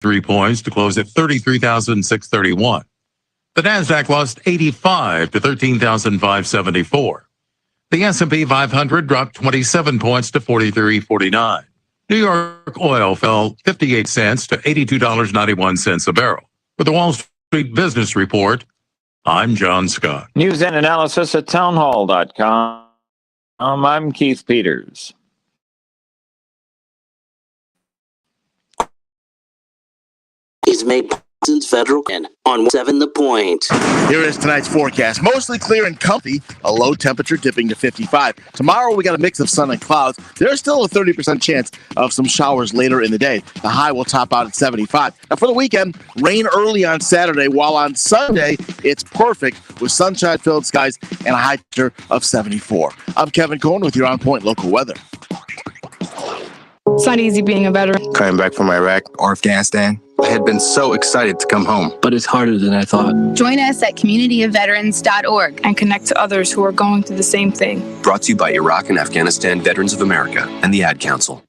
3 points to close at 33,631. The Nasdaq lost 85 to 13,574. The S&P 500 dropped 27 points to 43.49. New York oil fell 58 cents to $82.91 a barrel. With the Wall Street Business Report, I'm John Scott. News and analysis at townhall.com. I'm Keith Peters. He's made since federal on 7 The Point. Here is tonight's forecast. Mostly clear and comfy, a low temperature dipping to 55. Tomorrow we got a mix of sun and clouds. There's still a 30% chance of some showers later in the day. The high will top out at 75. Now for the weekend, rain early on Saturday, while on Sunday it's perfect with sunshine-filled skies and a high temperature of 74. I'm Kevin Cohen with your On Point local weather. It's not easy being a veteran. Coming back from Iraq or Afghanistan, I had been so excited to come home. But it's harder than I thought. Join us at communityofveterans.org and connect to others who are going through the same thing. Brought to you by Iraq and Afghanistan Veterans of America and the Ad Council.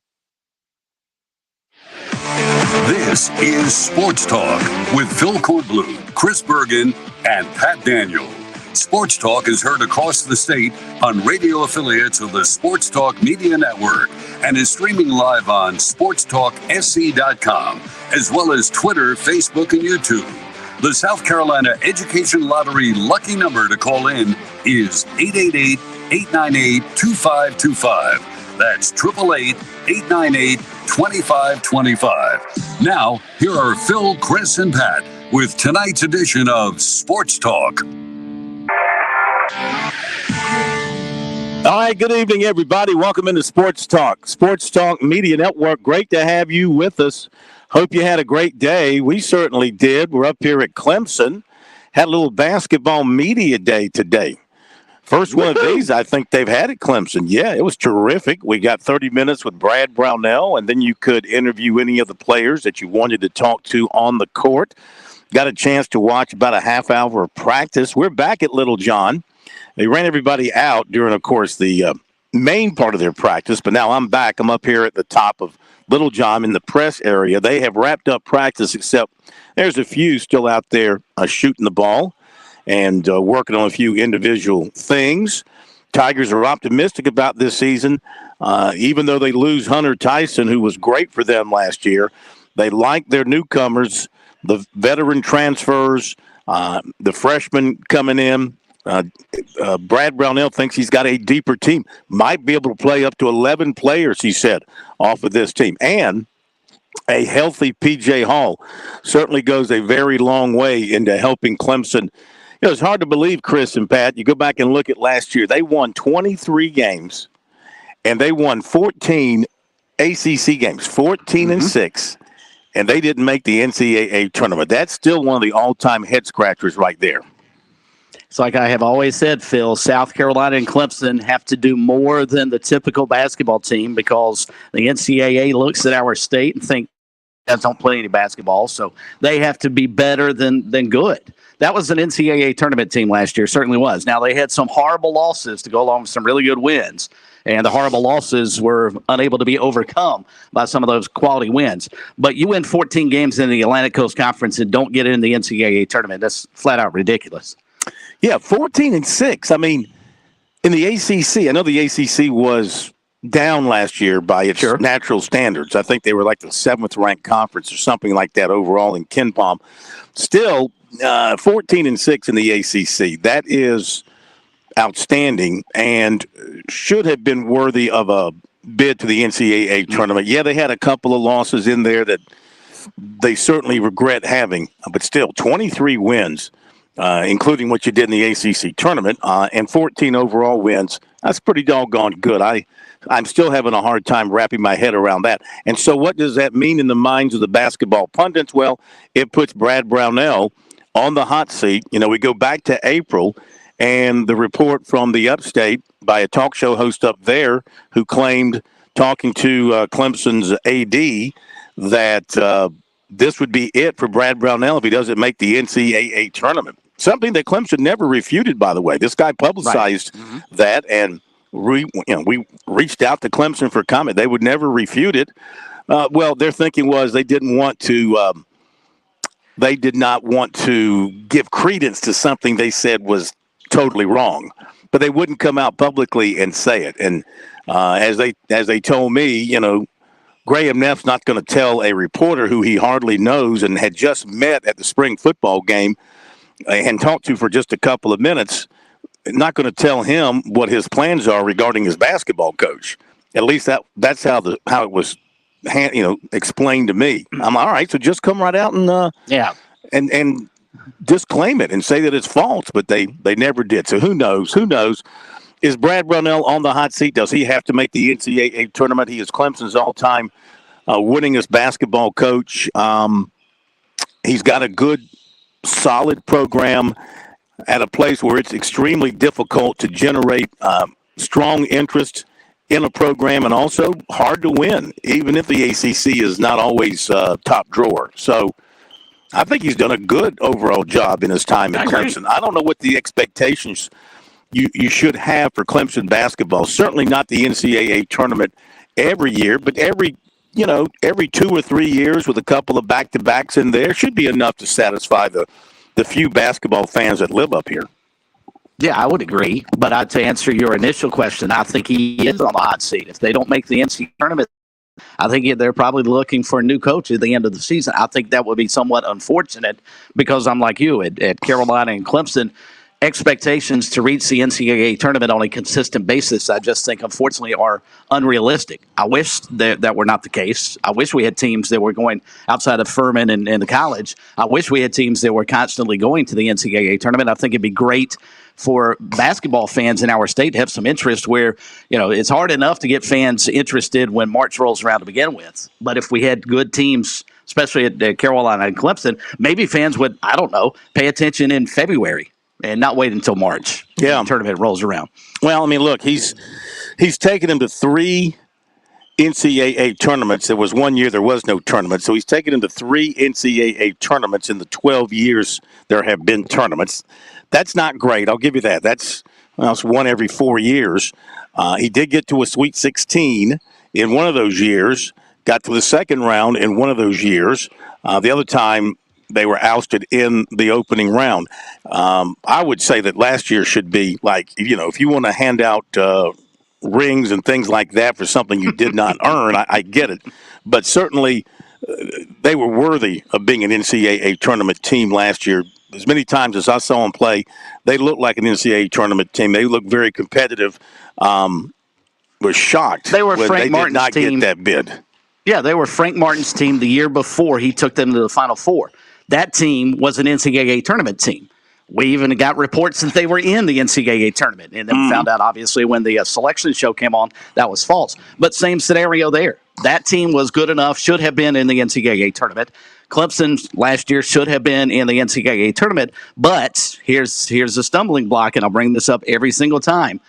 This is Sports Talk with Phil Kornblum, Chris Bergen, and Pat Daniel. Sports Talk is heard across the state on radio affiliates of the Sports Talk Media Network and is streaming live on SportsTalkSC.com, as well as Twitter, Facebook, and YouTube. The South Carolina Education Lottery lucky number to call in is 888-898-2525. That's 888-898-2525. Now, here are Phil, Chris, and Pat with tonight's edition of Sports Talk. All right, good evening, everybody. Welcome into Sports Talk Media Network. Great to have you with us. Hope you had a great day. We certainly did. We're up here at Clemson. Had a little basketball media day today. First one of these I think they've had at Clemson. Yeah, it was terrific. We got 30 minutes with Brad Brownell, and then you could interview any of the players that you wanted to talk to on the court. Got a chance to watch about a half hour of practice. We're back at Little John. They ran everybody out during, of course, the main part of their practice, but now I'm back. I'm up here at the top of Little John in the press area. They have wrapped up practice, except there's a few still out there shooting the ball and working on a few individual things. Tigers are optimistic about this season, even though they lose Hunter Tyson, who was great for them last year. They like their newcomers, the veteran transfers, the freshmen coming in. Brad Brownell thinks he's got a deeper team. Might be able to play up to 11 players, he said, off of this team. And a healthy P.J. Hall certainly goes a very long way into helping Clemson. You know, it's hard to believe, Chris and Pat. You go back and look at last year. They won 23 games, and they won 14 ACC games, 14-6, and they didn't make the NCAA tournament. That's still one of the all-time head-scratchers right there. It's like I have always said, Phil, South Carolina and Clemson have to do more than the typical basketball team because the NCAA looks at our state and think, guys don't play any basketball, so they have to be better than good. That was an NCAA tournament team last year, certainly was. Now, they had some horrible losses to go along with some really good wins, and the horrible losses were unable to be overcome by some of those quality wins. But you win 14 games in the Atlantic Coast Conference and don't get in the NCAA tournament. That's flat out ridiculous. Yeah, 14-6. I mean, in the ACC, I know the ACC was down last year by its natural standards. I think they were like the 7th-ranked conference or something like that overall in KenPom. Still, 14-6 in the ACC. That is outstanding and should have been worthy of a bid to the NCAA tournament. Yeah, they had a couple of losses in there that they certainly regret having, but still, 23 wins. Including what you did in the ACC tournament, and 14 overall wins. That's pretty doggone good. I'm still having a hard time wrapping my head around that. And so what does that mean in the minds of the basketball pundits? Well, it puts Brad Brownell on the hot seat. You know, we go back to April, and the report from the Upstate by a talk show host up there who claimed, talking to Clemson's AD, that this would be it for Brad Brownell if he doesn't make the NCAA tournament. Something that Clemson never refuted, by the way. This guy publicized that, and we reached out to Clemson for comment. They would never refute it. Well, their thinking was they did not want to give credence to something they said was totally wrong, but they wouldn't come out publicly and say it. And as they told me, Graham Neff's not going to tell a reporter who he hardly knows and had just met at the spring football game and talked to for just a couple of minutes, not going to tell him what his plans are regarding his basketball coach. At least that's how it was explained to me. I'm all right, so just come right out and disclaim it and say that it's false, but they never did. So who knows? Is Brad Brownell on the hot seat? Does he have to make the NCAA tournament? He is Clemson's all-time winningest basketball coach. He's got a good, solid program at a place where it's extremely difficult to generate strong interest in a program, and also hard to win, even if the ACC is not always top drawer. So I think he's done a good overall job in his time at Clemson. I don't know what the expectations you should have for Clemson basketball. Certainly not the NCAA tournament every year, but every 2 or 3 years with a couple of back-to-backs in there should be enough to satisfy the few basketball fans that live up here. Yeah, I would agree. But to answer your initial question, I think he is on the hot seat. If they don't make the NCAA tournament, I think they're probably looking for a new coach at the end of the season. I think that would be somewhat unfortunate because I'm like you at Carolina and Clemson. Expectations to reach the NCAA tournament on a consistent basis, I just think, unfortunately, are unrealistic. I wish that were not the case. I wish we had teams that were going outside of Furman and the college. I wish we had teams that were constantly going to the NCAA tournament. I think it'd be great for basketball fans in our state to have some interest where, it's hard enough to get fans interested when March rolls around to begin with. But if we had good teams, especially at Carolina and Clemson, maybe fans would, I don't know, pay attention in February and not wait until March. Yeah, the tournament rolls around. Well, I mean, look, he's taken him to 3 NCAA tournaments. There was 1 year there was no tournament, so he's taken him to 3 NCAA tournaments in the 12 years there have been tournaments. That's not great. I'll give you that. It's one every 4 years. He did get to a Sweet 16 in one of those years. Got to the second round in one of those years. The other time, they were ousted in the opening round. I would say that last year should be like, if you want to hand out rings and things like that for something you did not earn, I get it. But certainly they were worthy of being an NCAA tournament team last year. As many times as I saw them play, they looked like an NCAA tournament team. They looked very competitive. Was shocked they were when Frank they Martin's did not team. get that bid. Yeah, they were Frank Martin's team the year before he took them to the Final Four. That team was an NCAA tournament team. We even got reports that they were in the NCAA tournament. And then we found out, obviously, when the selection show came on, that was false. But same scenario there. That team was good enough, should have been in the NCAA tournament. Clemson last year should have been in the NCAA tournament. But here's a stumbling block, and I'll bring this up every single time.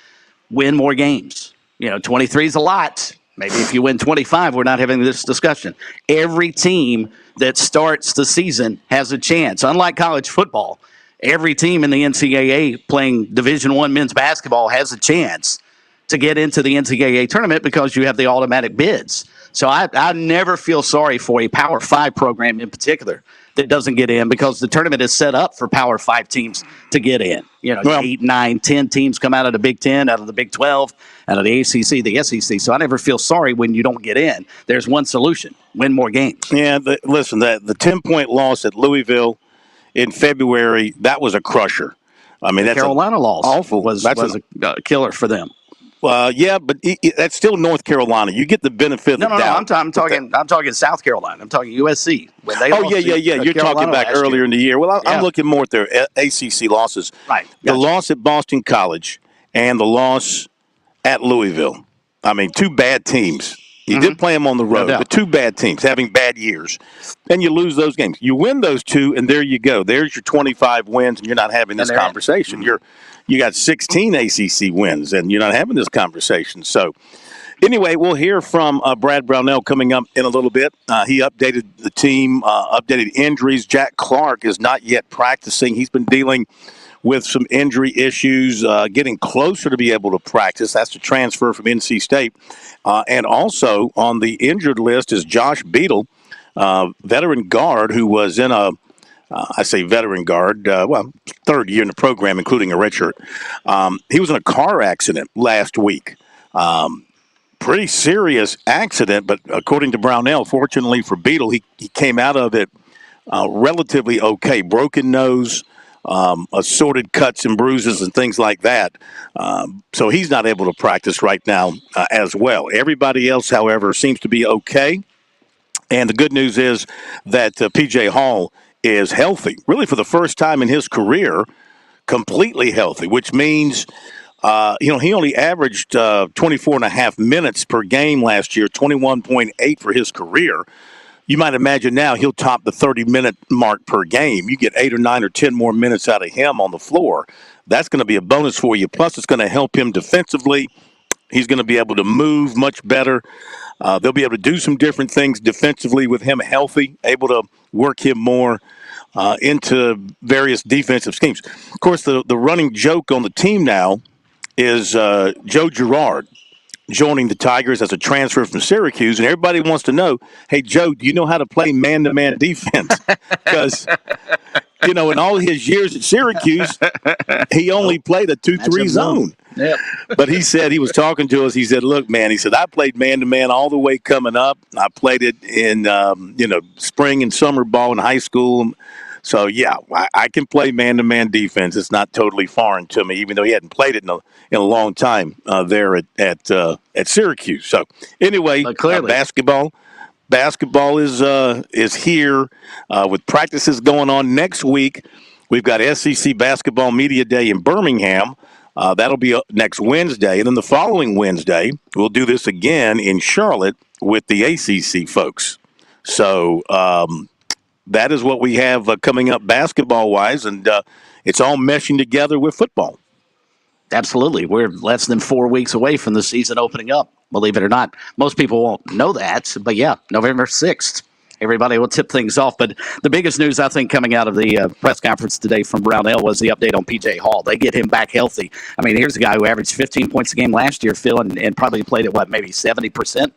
Win more games. 23 is a lot. Maybe if you win 25, we're not having this discussion. Every team that starts the season has a chance. Unlike college football, every team in the NCAA playing Division I men's basketball has a chance to get into the NCAA tournament because you have the automatic bids. So I never feel sorry for a Power 5 program in particular that doesn't get in because the tournament is set up for Power 5 teams to get in. 8, 9, 10 teams come out of the Big 10, out of the Big 12, out of the ACC, the SEC. So I never feel sorry when you don't get in. There's one solution: win more games. Yeah, the 10-point loss at Louisville in February, that was a crusher. I mean, the Carolina loss awful. was a killer for them. Yeah, but that's still North Carolina. You get the benefit of the doubt. No, I'm talking South Carolina. I'm talking USC. When they You're talking back earlier in the year. Well, I'm looking more at their ACC losses. Right. The loss at Boston College and the loss at Louisville. I mean, 2 bad teams. You did play them on the road, but 2 bad teams having bad years. And you lose those games. You win those 2, and there you go. There's your 25 wins, and you're not having this conversation. You got 16 ACC wins, and you're not having this conversation. So, anyway, we'll hear from Brad Brownell coming up in a little bit. He updated the team, updated injuries. Jack Clark is not yet practicing. He's been dealing with some injury issues, getting closer to be able to practice. That's the transfer from NC State. And also on the injured list is Josh Beadle, veteran guard who was in I say veteran guard, third year in the program, including a redshirt. He was in a car accident last week. Pretty serious accident, but according to Brownell, fortunately for Beadle, he came out of it relatively okay. Broken nose, assorted cuts and bruises and things like that. So he's not able to practice right now as well. Everybody else, however, seems to be okay. And the good news is that P.J. Hall is healthy, really for the first time in his career, completely healthy, which means, he only averaged 24 and a half minutes per game last year, 21.8 for his career. You might imagine now he'll top the 30-minute mark per game. You get 8 or 9 or 10 more minutes out of him on the floor. That's going to be a bonus for you. Plus, it's going to help him defensively. He's going to be able to move much better. They'll be able to do some different things defensively with him healthy, able to work him more into various defensive schemes. Of course, the running joke on the team now is Joe Girard joining the Tigers as a transfer from Syracuse, and everybody wants to know, hey, Joe, do you know how to play man-to-man defense? Because, in all his years at Syracuse, he only played a 2-3 zone. Yep. But he said, he was talking to us, he said, look, man, he said, I played man-to-man all the way coming up. I played it in, spring and summer ball in high school. So, yeah, I can play man-to-man defense. It's not totally foreign to me, even though he hadn't played it in a long time there at Syracuse. So, anyway, basketball is here with practices going on next week. We've got SEC Basketball Media Day in Birmingham. That'll be next Wednesday. And then the following Wednesday, we'll do this again in Charlotte with the ACC folks. So, that is what we have coming up basketball-wise, and it's all meshing together with football. Absolutely. We're less than 4 weeks away from the season opening up, believe it or not. Most people won't know that, but yeah, November 6th, everybody will tip things off. But the biggest news, I think, coming out of the press conference today from Brownell was the update on P.J. Hall. They get him back healthy. I mean, here's a guy who averaged 15 points a game last year, Phil, and probably played at, maybe 70%?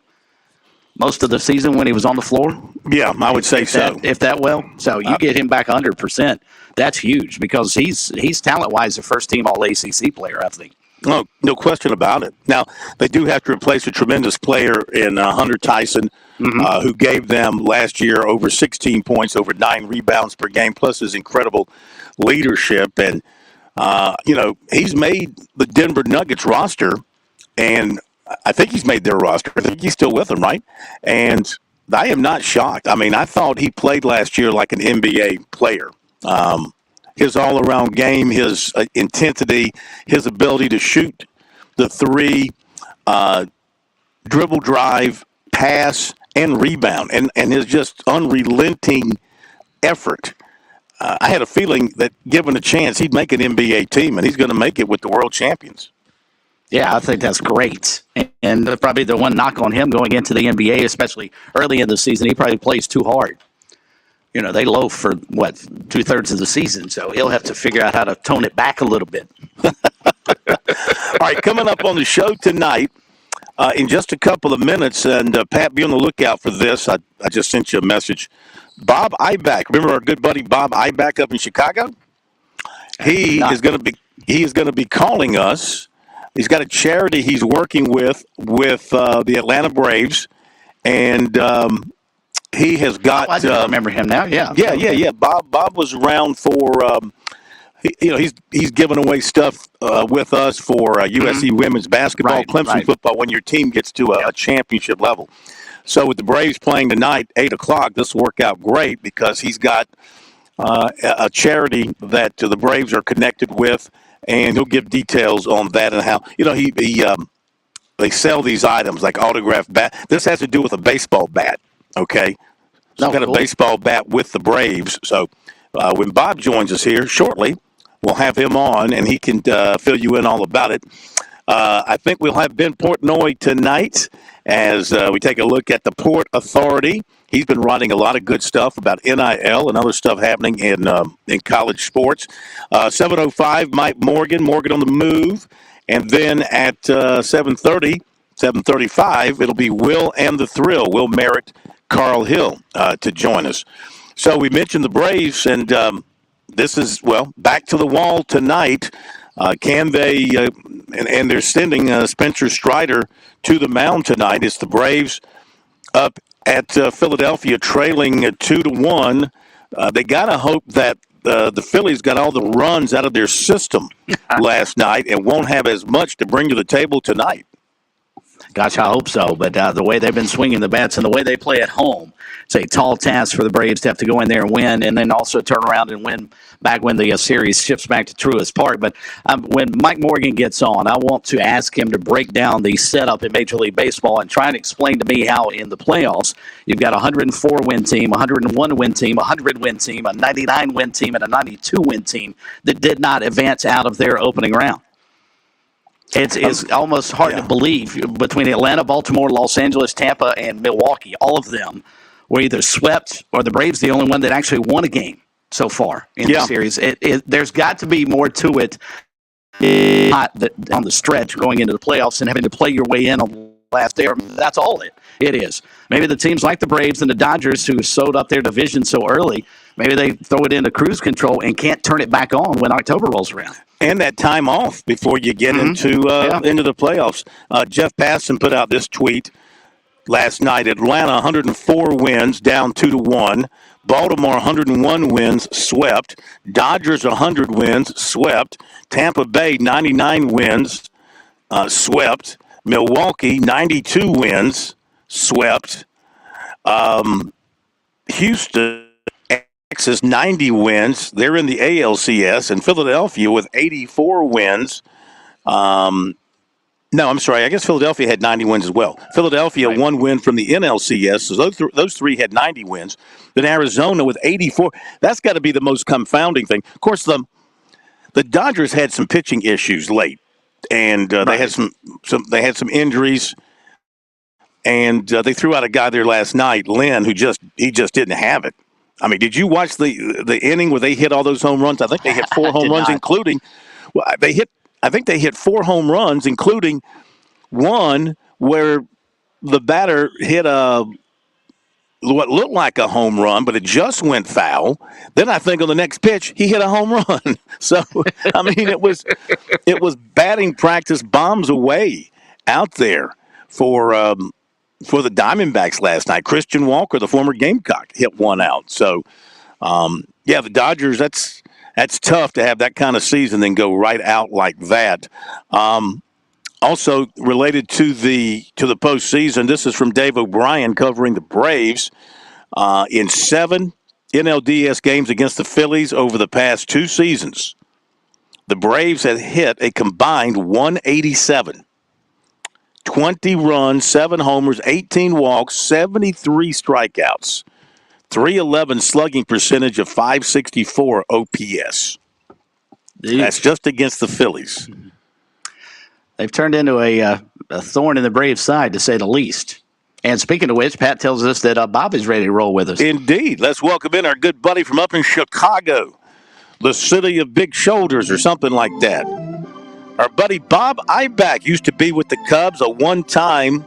Most of the season when he was on the floor? Yeah, I would say so. If that well. So you get him back 100%. That's huge because he's talent-wise a first-team All-ACC player, I think. Oh, no question about it. Now, they do have to replace a tremendous player in Hunter Tyson, who gave them last year over 16 points, over 9 rebounds per game, plus his incredible leadership. And, he's made the Denver Nuggets roster, and I think he's made their roster. I think he's still with them, right? And I am not shocked. I mean, I thought he played last year like an NBA player. His all-around game, his intensity, his ability to shoot the three, dribble, drive, pass, and rebound, and his just unrelenting effort. I had a feeling that given a chance, he'd make an NBA team, and he's going to make it with the world champions. Yeah, I think that's great. And probably the one knock on him going into the NBA, especially early in the season, he probably plays too hard. They loaf for, 2/3 of the season, so he'll have to figure out how to tone it back a little bit. All right, coming up on the show tonight, in just a couple of minutes, and Pat, be on the lookout for this. I just sent you a message. Bob Ibach, remember our good buddy Bob Ibach up in Chicago? He is going to be calling us. He's got a charity he's working with the Atlanta Braves, and he has got. I remember him now. Yeah. Yeah. Bob was around for. He's giving away stuff with us for USC women's basketball, Clemson football when your team gets to a championship level. So with the Braves playing tonight, 8:00, this will work out great because he's got a charity that the Braves are connected with. And he'll give details on that and how, they sell these items like autographed bat. This has to do with a baseball bat, okay? So got a baseball bat with the Braves. So when Bob joins us here shortly, we'll have him on, and he can fill you in all about it. I think we'll have Ben Portnoy tonight as we take a look at the Port Authority. He's been writing a lot of good stuff about NIL and other stuff happening in college sports. 7:05, Mike Morgan on the move. And then at 7:30, 7:35, it'll be Will and the Thrill, Will Merritt, Carl Hill to join us. So we mentioned the Braves, and this is, back to the wall tonight. Can they, and they're sending Spencer Strider to the mound tonight. It's the Braves up at Philadelphia trailing 2-1. They got to hope that the Phillies got all the runs out of their system last night and won't have as much to bring to the table tonight. Gosh, I hope so. But the way they've been swinging the bats and the way they play at home, it's a tall task for the Braves to have to go in there and win, and then also turn around and win back when the series shifts back to Truist Park. But when Mike Morgan gets on, I want to ask him to break down the setup in Major League Baseball and try and explain to me how in the playoffs you've got a 104-win team, a 101-win team, a 100-win team, a 99-win team, and a 92-win team that did not advance out of their opening round. It's almost hard to believe. Between Atlanta, Baltimore, Los Angeles, Tampa, and Milwaukee, all of them were either swept or the Braves the only one that actually won a game so far in the series. There's got to be more to it on the stretch going into the playoffs and having to play your way in on the last day. That's all it is. Maybe the teams like the Braves and the Dodgers who sewed up their division so early, maybe they throw it into cruise control and can't turn it back on when October rolls around. And that time off before you get into the playoffs. Jeff Passan put out this tweet last night. Atlanta 104 wins, down 2-1. Baltimore 101 wins, swept. Dodgers 100 wins, swept. Tampa Bay 99 wins, swept. Milwaukee 92 wins, swept. Houston, Texas 90 wins. They're in the ALCS. And Philadelphia with 84 wins. No, I'm sorry. I guess Philadelphia had 90 wins as well. Philadelphia, one win from the NLCS. So those three had 90 wins. Then Arizona with 84. That's got to be the most confounding thing. Of course, the Dodgers had some pitching issues late, and they had some injuries. And they threw out a guy there last night, Lynn, who just didn't have it. I mean, did you watch the inning where they hit all those home runs? I think they hit 4 home runs, including I think they hit 4 home runs, including one where the batter hit what looked like a home run, but it just went foul. Then I think on the next pitch he hit a home run. So I mean, it was batting practice bombs away out there for the Diamondbacks last night. Christian Walker, the former Gamecock, hit one out. So the Dodgers, that's tough to have that kind of season then go right out like that. Also related to the postseason, this is from Dave O'Brien covering the Braves. In 7 NLDS games against the Phillies over the past 2 seasons, the Braves have hit a combined 187. 20 runs, 7 homers, 18 walks, 73 strikeouts. 311 slugging percentage of 564 OPS. That's just against the Phillies. They've turned into a thorn in the Braves' side, to say the least. And speaking of which, Pat tells us that Bob is ready to roll with us. Indeed. Let's welcome in our good buddy from up in Chicago, the city of big shoulders or something like that. Our buddy Bob Ibach used to be with the Cubs, a one-time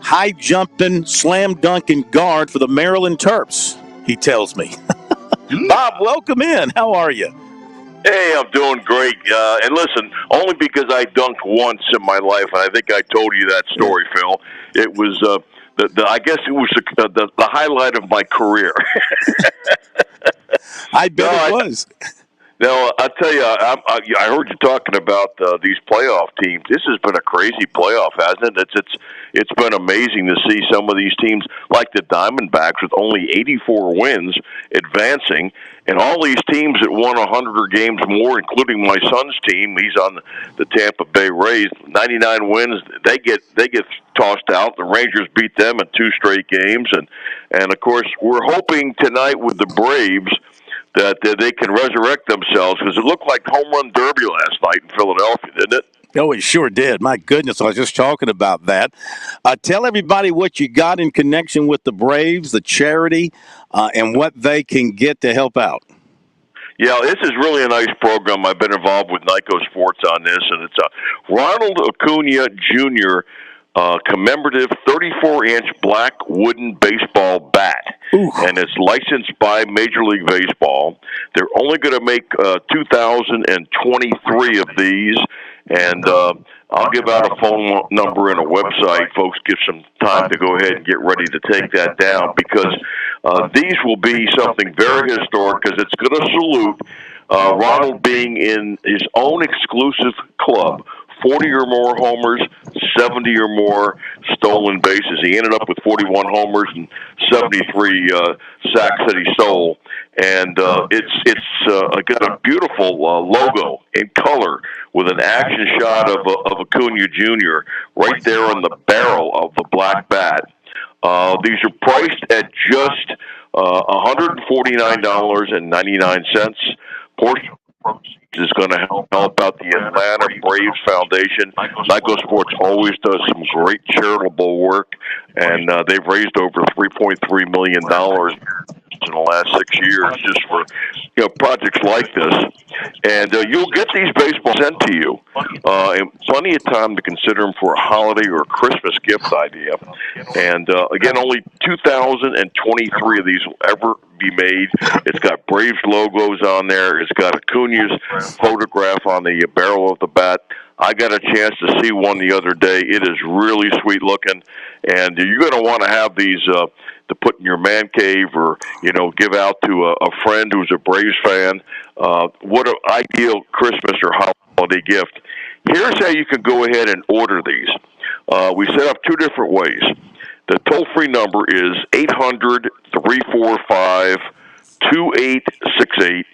high-jumping, slam-dunking guard for the Maryland Terps, he tells me. Bob, welcome in. How are you? Hey, I'm doing great. And listen, only because I dunked once in my life, and I think I told you that story, Phil. It was, I guess it was the highlight of my career. I bet it was. No, I'll tell you, I heard you talking about these playoff teams. This has been a crazy playoff, hasn't it? It's been amazing to see some of these teams, like the Diamondbacks, with only 84 wins, advancing, and all these teams that won 100 or games more, including my son's team. He's on the Tampa Bay Rays. 99 wins. They get tossed out. The Rangers beat them in 2 straight games, and of course, we're hoping tonight with the Braves that they can resurrect themselves, because it looked like home run derby last night in Philadelphia, didn't it? Oh, it sure did. My goodness, I was just talking about that. Tell everybody what you got in connection with the Braves, the charity, and what they can get to help out. Yeah, this is really a nice program. I've been involved with Nyco Sports on this, and it's a Ronald Acuna Jr. Commemorative 34-inch black wooden baseball bat. Ooh. And it's licensed by Major League Baseball. They're only going to make 2,023 of these, and I'll give out a phone number and a website. Folks, give some time to go ahead and get ready to take that down, because these will be something very historic, because it's going to salute Ronald being in his own exclusive club. 40 or more homers, 70 or more stolen bases. He ended up with 41 homers and 73 sacks that he stole. And it's got a beautiful logo in color with an action shot of Acuna Jr. right there on the barrel of the black bat. These are priced at just $149.99. Portion is going to help out the Atlanta Braves Foundation. Nyco Sports always does some great charitable work, and they've raised over $3.3 million in the last 6 years just for projects like this. And you'll get these baseballs sent to you in plenty of time to consider them for a holiday or a Christmas gift idea. And again, only 2,023 of these will ever be made. It's got Braves logos on there. It's got Acuna's photograph on the barrel of the bat. I got a chance to see one the other day. It is really sweet looking, and you're going to want to have these to put in your man cave, or give out to a friend who's a Braves fan. What an ideal Christmas or holiday gift. Here's how you can go ahead and order these. We set up two different ways. The toll-free number is 800-345-2868.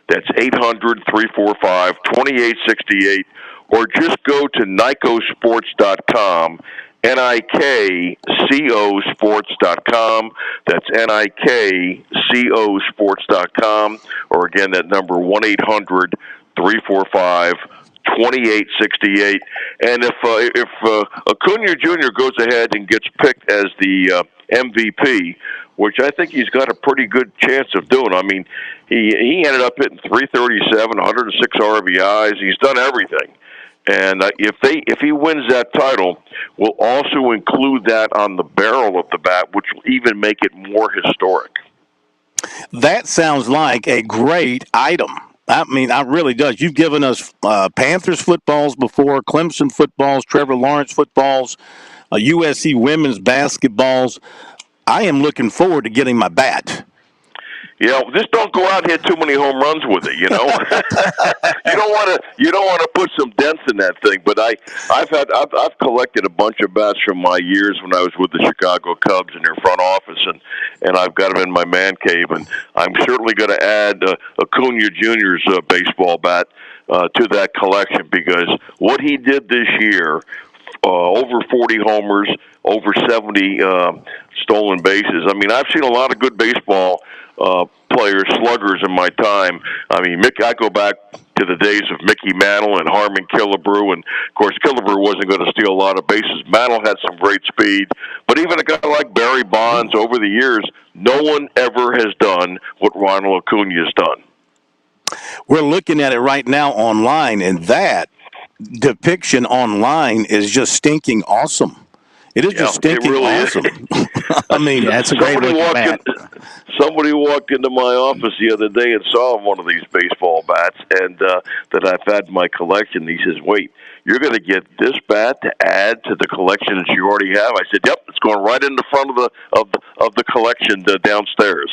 That's 800-345-2868. Or just go to NICOsports.com, NIKCOsports.com. That's NIKCOsports.com. Or again, that number 1-800-345-2868. And if Acuna Jr. goes ahead and gets picked as the MVP, which I think he's got a pretty good chance of doing. I mean, he ended up hitting 337, 106 RBIs. He's done everything. And if he wins that title, we'll also include that on the barrel of the bat, which will even make it more historic. That sounds like a great item. I mean, it really does. You've given us Panthers footballs before, Clemson footballs, Trevor Lawrence footballs, USC women's basketballs. I am looking forward to getting my bat. Just don't go out and hit too many home runs with it. You don't want to put some dents in that thing. But I've collected a bunch of bats from my years when I was with the Chicago Cubs in their front office, and I've got them in my man cave. And I'm certainly going to add Acuna Jr.'s baseball bat to that collection, because what he did this year, over 40 homers, over 70 stolen bases. I mean, I've seen a lot of good baseball players, sluggers in my time. I mean, I go back to the days of Mickey Mantle and Harmon Killebrew, and of course Killebrew wasn't going to steal a lot of bases. Mantle had some great speed, but even a guy like Barry Bonds, over the years, no one ever has done what Ronald Acuna has done. We're looking at it right now online, and that depiction online is just stinking awesome. It is just stinking really awesome. I mean, that's a great looking bat. Somebody walked into my office the other day and saw one of these baseball bats, and that I've had in my collection. He says, "Wait, you're going to get this bat to add to the collection that you already have?" I said, "Yep, it's going right in the front of the collection downstairs."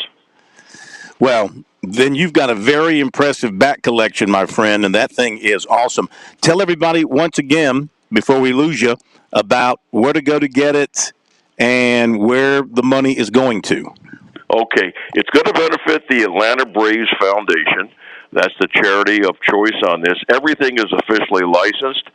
Well, then you've got a very impressive bat collection, my friend, and that thing is awesome. Tell everybody once again, before we lose you, about where to go to get it and where the money is going to. Okay, it's going to benefit the Atlanta Braves Foundation. That's the charity of choice on this. Everything is officially licensed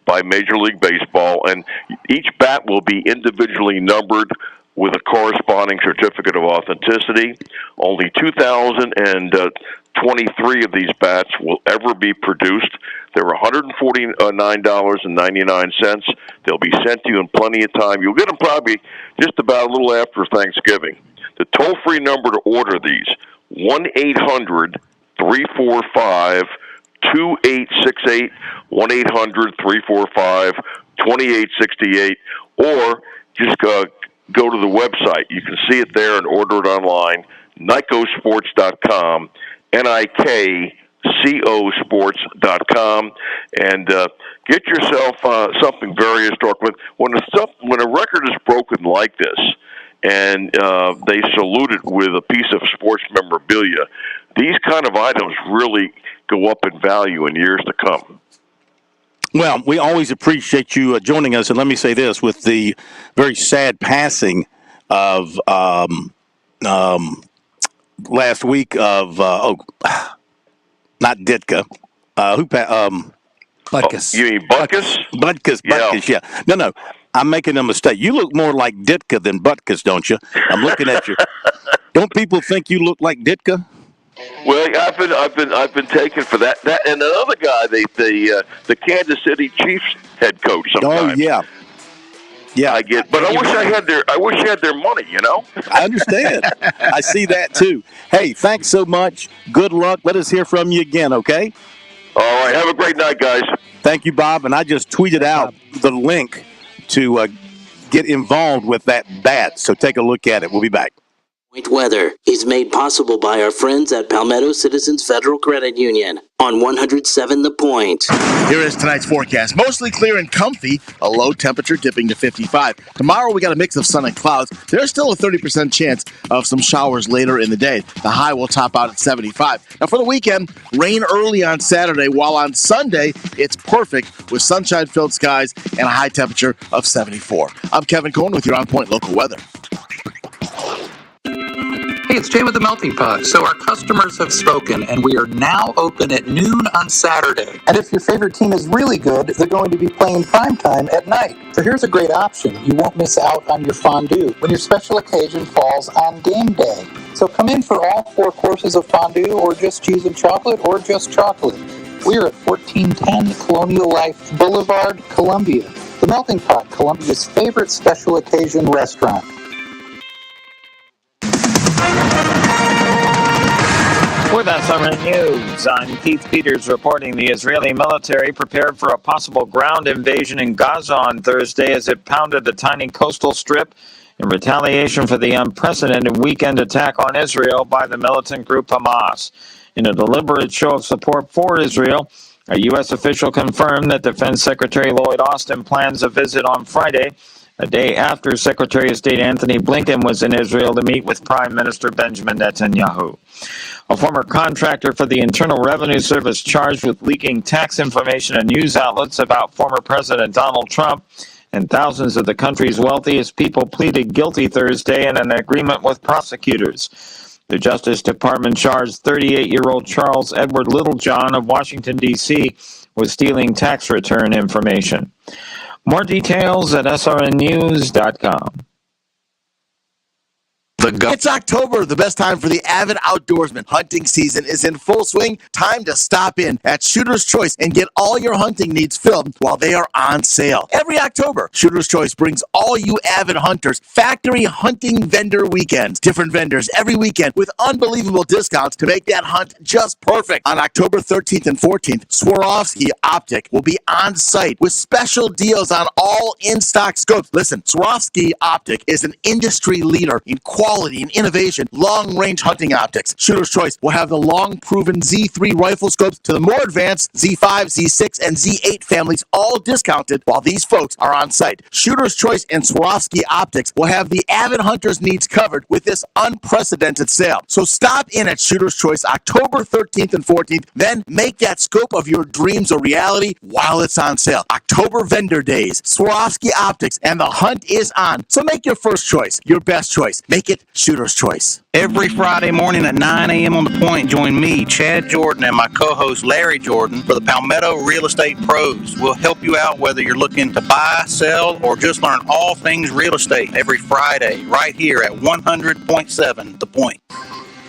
by Major League Baseball, and each bat will be individually numbered with a corresponding certificate of authenticity. Only 2,000 23 of these bats will ever be produced. They're $149.99. They'll be sent to you in plenty of time. You'll get them probably just about a little after Thanksgiving. The toll-free number to order these, 1-800-345-2868, 1-800-345-2868, or just go to the website. You can see it there and order it online, NICOsports.com, NIKCOsports.com, and get yourself something very historic. When a record is broken like this, and they salute it with a piece of sports memorabilia, these kind of items really go up in value in years to come. Well, we always appreciate you joining us, and let me say this, with the very sad passing of last week of not Ditka, Butkus. You mean Butkus? Butkus, yeah. No, I'm making a mistake. You look more like Ditka than Butkus, don't you? I'm looking at you. Don't people think you look like Ditka? Well, I've been taken for that and another guy, the Kansas City Chiefs head coach. Sometimes. Oh yeah. I get, but I wish I had their money. You know. I understand. I see that too. Hey, thanks so much. Good luck. Let us hear from you again. Okay. All right. Have a great night, guys. Thank you, Bob. And I just tweeted out the link to get involved with that bat. So take a look at it. We'll be back. Weather is made possible by our friends at Palmetto Citizens Federal Credit Union on 107 The Point. Here is tonight's forecast. Mostly clear and comfy, a low temperature dipping to 55. Tomorrow we got a mix of sun and clouds. There's still a 30% chance of some showers later in the day. The high will top out at 75. Now for the weekend, rain early on Saturday, while on Sunday it's perfect with sunshine-filled skies and a high temperature of 74. I'm Kevin Cohen with your On Point local weather. Hey, it's Jay with the Melting Pot. So our customers have spoken, and we are now open at noon on Saturday. And if your favorite team is really good, they're going to be playing primetime at night. So here's a great option. You won't miss out on your fondue when your special occasion falls on game day. So come in for all 4 courses of fondue, or just cheese and chocolate, or just chocolate. We're at 1410 Colonial Life Boulevard, Columbia. The Melting Pot, Columbia's favorite special occasion restaurant. With SRN News, I'm Keith Peters reporting the Israeli military prepared for a possible ground invasion in Gaza on Thursday as it pounded the tiny coastal strip in retaliation for the unprecedented weekend attack on Israel by the militant group Hamas. In a deliberate show of support for Israel, a U.S. official confirmed that Defense Secretary Lloyd Austin plans a visit on Friday, a day after Secretary of State Anthony Blinken was in Israel to meet with Prime Minister Benjamin Netanyahu. A former contractor for the Internal Revenue Service charged with leaking tax information to news outlets about former President Donald Trump and thousands of the country's wealthiest people pleaded guilty Thursday in an agreement with prosecutors. The Justice Department charged 38-year-old Charles Edward Littlejohn of Washington, D.C. with stealing tax return information. More details at srnnews.com. It's October, the best time for the avid outdoorsman. Hunting season is in full swing. Time to stop in at Shooter's Choice and get all your hunting needs filled while they are on sale. Every October, Shooter's Choice brings all you avid hunters factory hunting vendor weekends. Different vendors every weekend with unbelievable discounts to make that hunt just perfect. On October 13th and 14th, Swarovski Optic will be on site with special deals on all in-stock scopes. Listen, Swarovski Optic is an industry leader in quality and innovation, long-range hunting optics. Shooter's Choice will have the long-proven Z3 rifle scopes to the more advanced Z5, Z6, and Z8 families, all discounted while these folks are on site. Shooter's Choice and Swarovski Optics will have the avid hunter's needs covered with this unprecedented sale. So stop in at Shooter's Choice October 13th and 14th, then make that scope of your dreams a reality while it's on sale. October Vendor Days, Swarovski Optics, and the hunt is on. So make your first choice, your best choice. Make it Shooter's Choice. Every Friday morning at 9 a.m. on The Point, join me, Chad Jordan, and my co-host Larry Jordan for the Palmetto Real Estate Pros. We'll help you out whether you're looking to buy, sell, or just learn all things real estate every Friday right here at 100.7 The Point.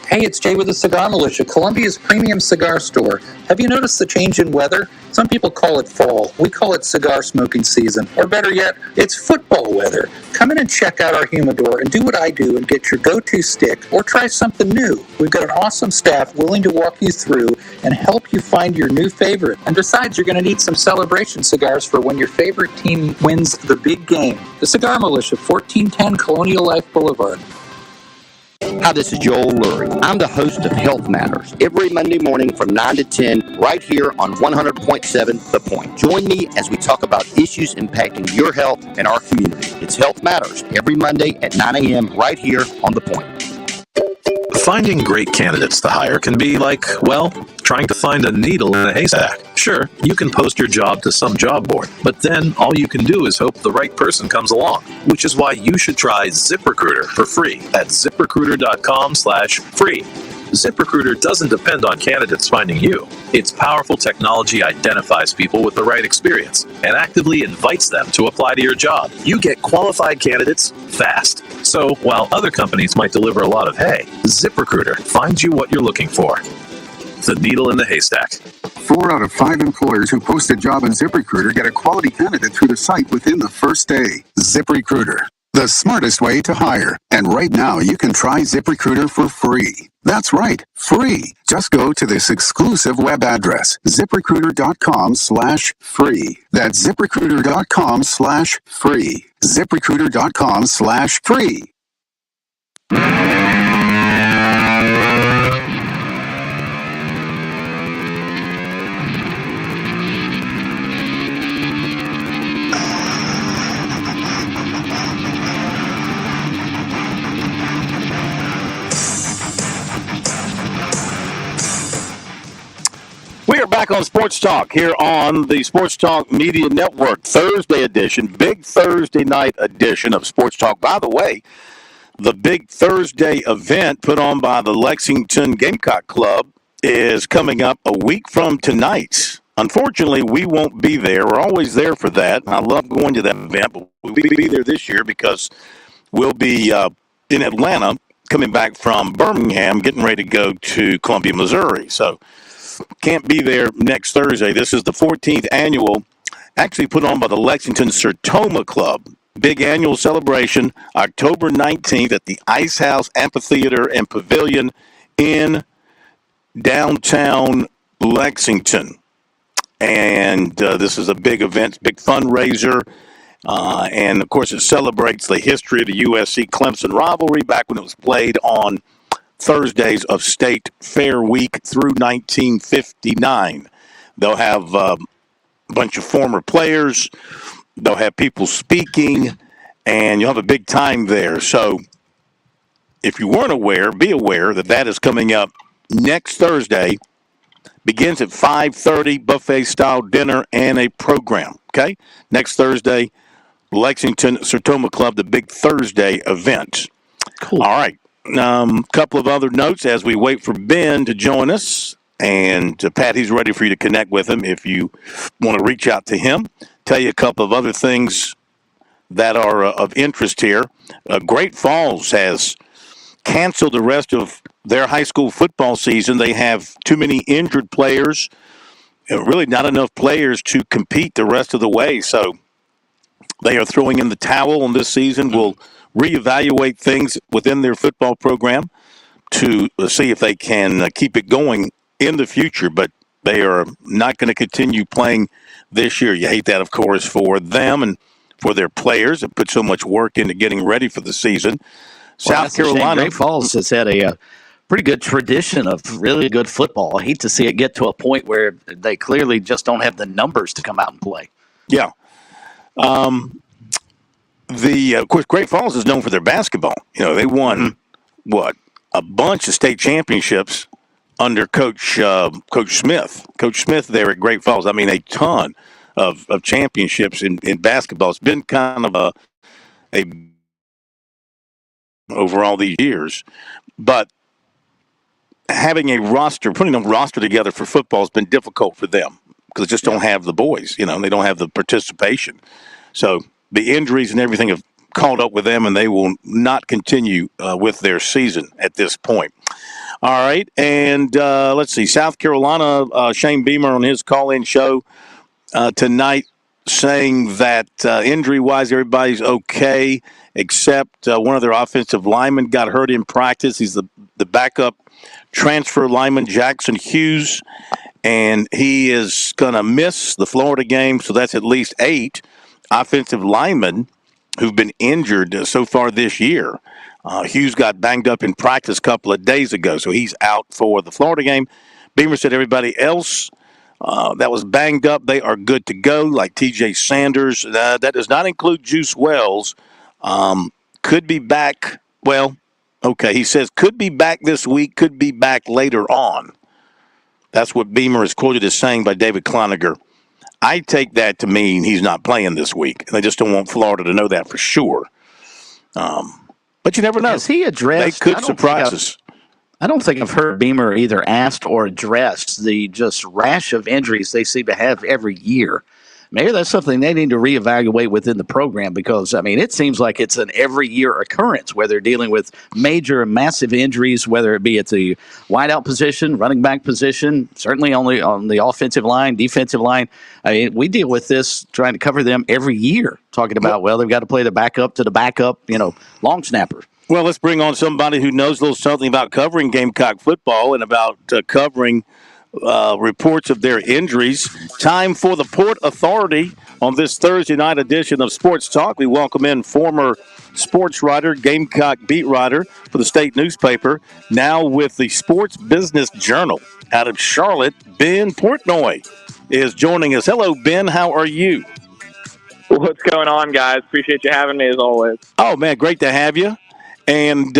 Hey, it's Jay with the Cigar Militia, Columbia's premium cigar store. Have you noticed the change in weather? Some people call it fall. We call it cigar smoking season. Or better yet, it's football weather. Come in and check out our humidor and do what I do and get your go-to stick or try something new. We've got an awesome staff willing to walk you through and help you find your new favorite. And besides, you're going to need some celebration cigars for when your favorite team wins the big game. The Cigar Militia, 1410 Colonial Life Boulevard. Hi, this is Joel Lurie. I'm the host of Health Matters every Monday morning from 9 to 10 right here on 100.7 The Point. Join me as we talk about issues impacting your health and our community. It's Health Matters every Monday at 9 a.m. right here on The Point. Finding great candidates to hire can be like, well, trying to find a needle in a haystack. Sure, you can post your job to some job board, but then all you can do is hope the right person comes along, which is why you should try ZipRecruiter for free at ZipRecruiter.com/free. ZipRecruiter doesn't depend on candidates finding you. Its powerful technology identifies people with the right experience and actively invites them to apply to your job. You get qualified candidates fast. So while other companies might deliver a lot of hay, ZipRecruiter finds you what you're looking for. The needle in the haystack. 4 out of 5 employers who post a job on ZipRecruiter get a quality candidate through the site within the first day. ZipRecruiter, the smartest way to hire. And right now, you can try ZipRecruiter for free. That's right, free. Just go to this exclusive web address, ZipRecruiter.com/free. That's ZipRecruiter.com/free. ZipRecruiter.com/free. We are back on Sports Talk here on the Sports Talk Media Network, Thursday edition, big Thursday night edition of Sports Talk. By the way, the big Thursday event put on by the Lexington Gamecock Club is coming up a week from tonight. Unfortunately, we won't be there. We're always there for that. I love going to that event, but we'll be there this year because we'll be in Atlanta, coming back from Birmingham, getting ready to go to Columbia, Missouri. So can't be there next Thursday. This is the 14th annual, actually put on by the Lexington Sertoma Club. Big annual celebration, October 19th at the Ice House Amphitheater and Pavilion in downtown Lexington. And this is a big event, big fundraiser. And, of course, it celebrates the history of the USC-Clemson rivalry back when it was played on Thursdays of State Fair Week through 1959. They'll have a bunch of former players. They'll have people speaking, and you'll have a big time there. So if you weren't aware, be aware that that is coming up next Thursday. Begins at 5:30, buffet-style dinner and a program, okay? Next Thursday, Lexington Sertoma Club, the big Thursday event. Cool. All right. Couple of other notes as we wait for Ben to join us. And Pat, he's ready for you to connect with him if you want to reach out to him. Tell you a couple of other things that are of interest here. Great Falls has canceled the rest of their high school football season. They have too many injured players, really not enough players to compete the rest of the way. So they are throwing in the towel on this season. We'll reevaluate things within their football program to see if they can keep it going in the future, but they are not going to continue playing this year. You hate that, of course, for them and for their players. It put so much work into getting ready for the season. Well, South Carolina. Great Falls has had a pretty good tradition of really good football. I hate to see it get to a point where they clearly just don't have the numbers to come out and play. Yeah. Of course, Great Falls is known for their basketball. You know, they won, a bunch of state championships under Coach Smith. Coach Smith there at Great Falls. I mean, a ton of championships in basketball. It's been kind of a over all these years. But having putting a roster together for football has been difficult for them because they just don't have the boys, and they don't have the participation. So the injuries and everything have caught up with them, and they will not continue with their season at this point. All right, and let's see. South Carolina, Shane Beamer on his call-in show tonight saying that injury-wise everybody's okay except one of their offensive linemen got hurt in practice. He's the backup transfer lineman, Jackson Hughes, and he is going to miss the Florida game, so that's at least 8 offensive linemen who've been injured so far this year. Hughes got banged up in practice a couple of days ago, so he's out for the Florida game. Beamer said everybody else that was banged up, they are good to go, like T.J. Sanders. That does not include Juice Wells. Could be back, well, okay, he says could be back this week, could be back later on. That's what Beamer is quoted as saying by David Cloninger. I take that to mean he's not playing this week. They just don't want Florida to know that for sure. But you never know. Has he addressed? They could surprise us. I don't think I've heard Beamer either asked or addressed the just rash of injuries they seem to have every year. Maybe that's something they need to reevaluate within the program because, I mean, it seems like it's an every year occurrence where they're dealing with major and massive injuries, whether it be at the wideout position, running back position, certainly only on the offensive line, defensive line. I mean, we deal with this trying to cover them every year, talking about, well, they've got to play the backup to the backup, long snapper. Well, let's bring on somebody who knows a little something about covering Gamecock football and about covering reports of their injuries. Time for the Port Authority on this Thursday night edition of Sports Talk. We welcome in former sports writer, Gamecock beat writer for the state newspaper, now with the Sports Business Journal out of Charlotte. Ben Portnoy is joining us. Hello, Ben. How are you? What's going on, guys? Appreciate you having me as always. Oh, man, great to have you. And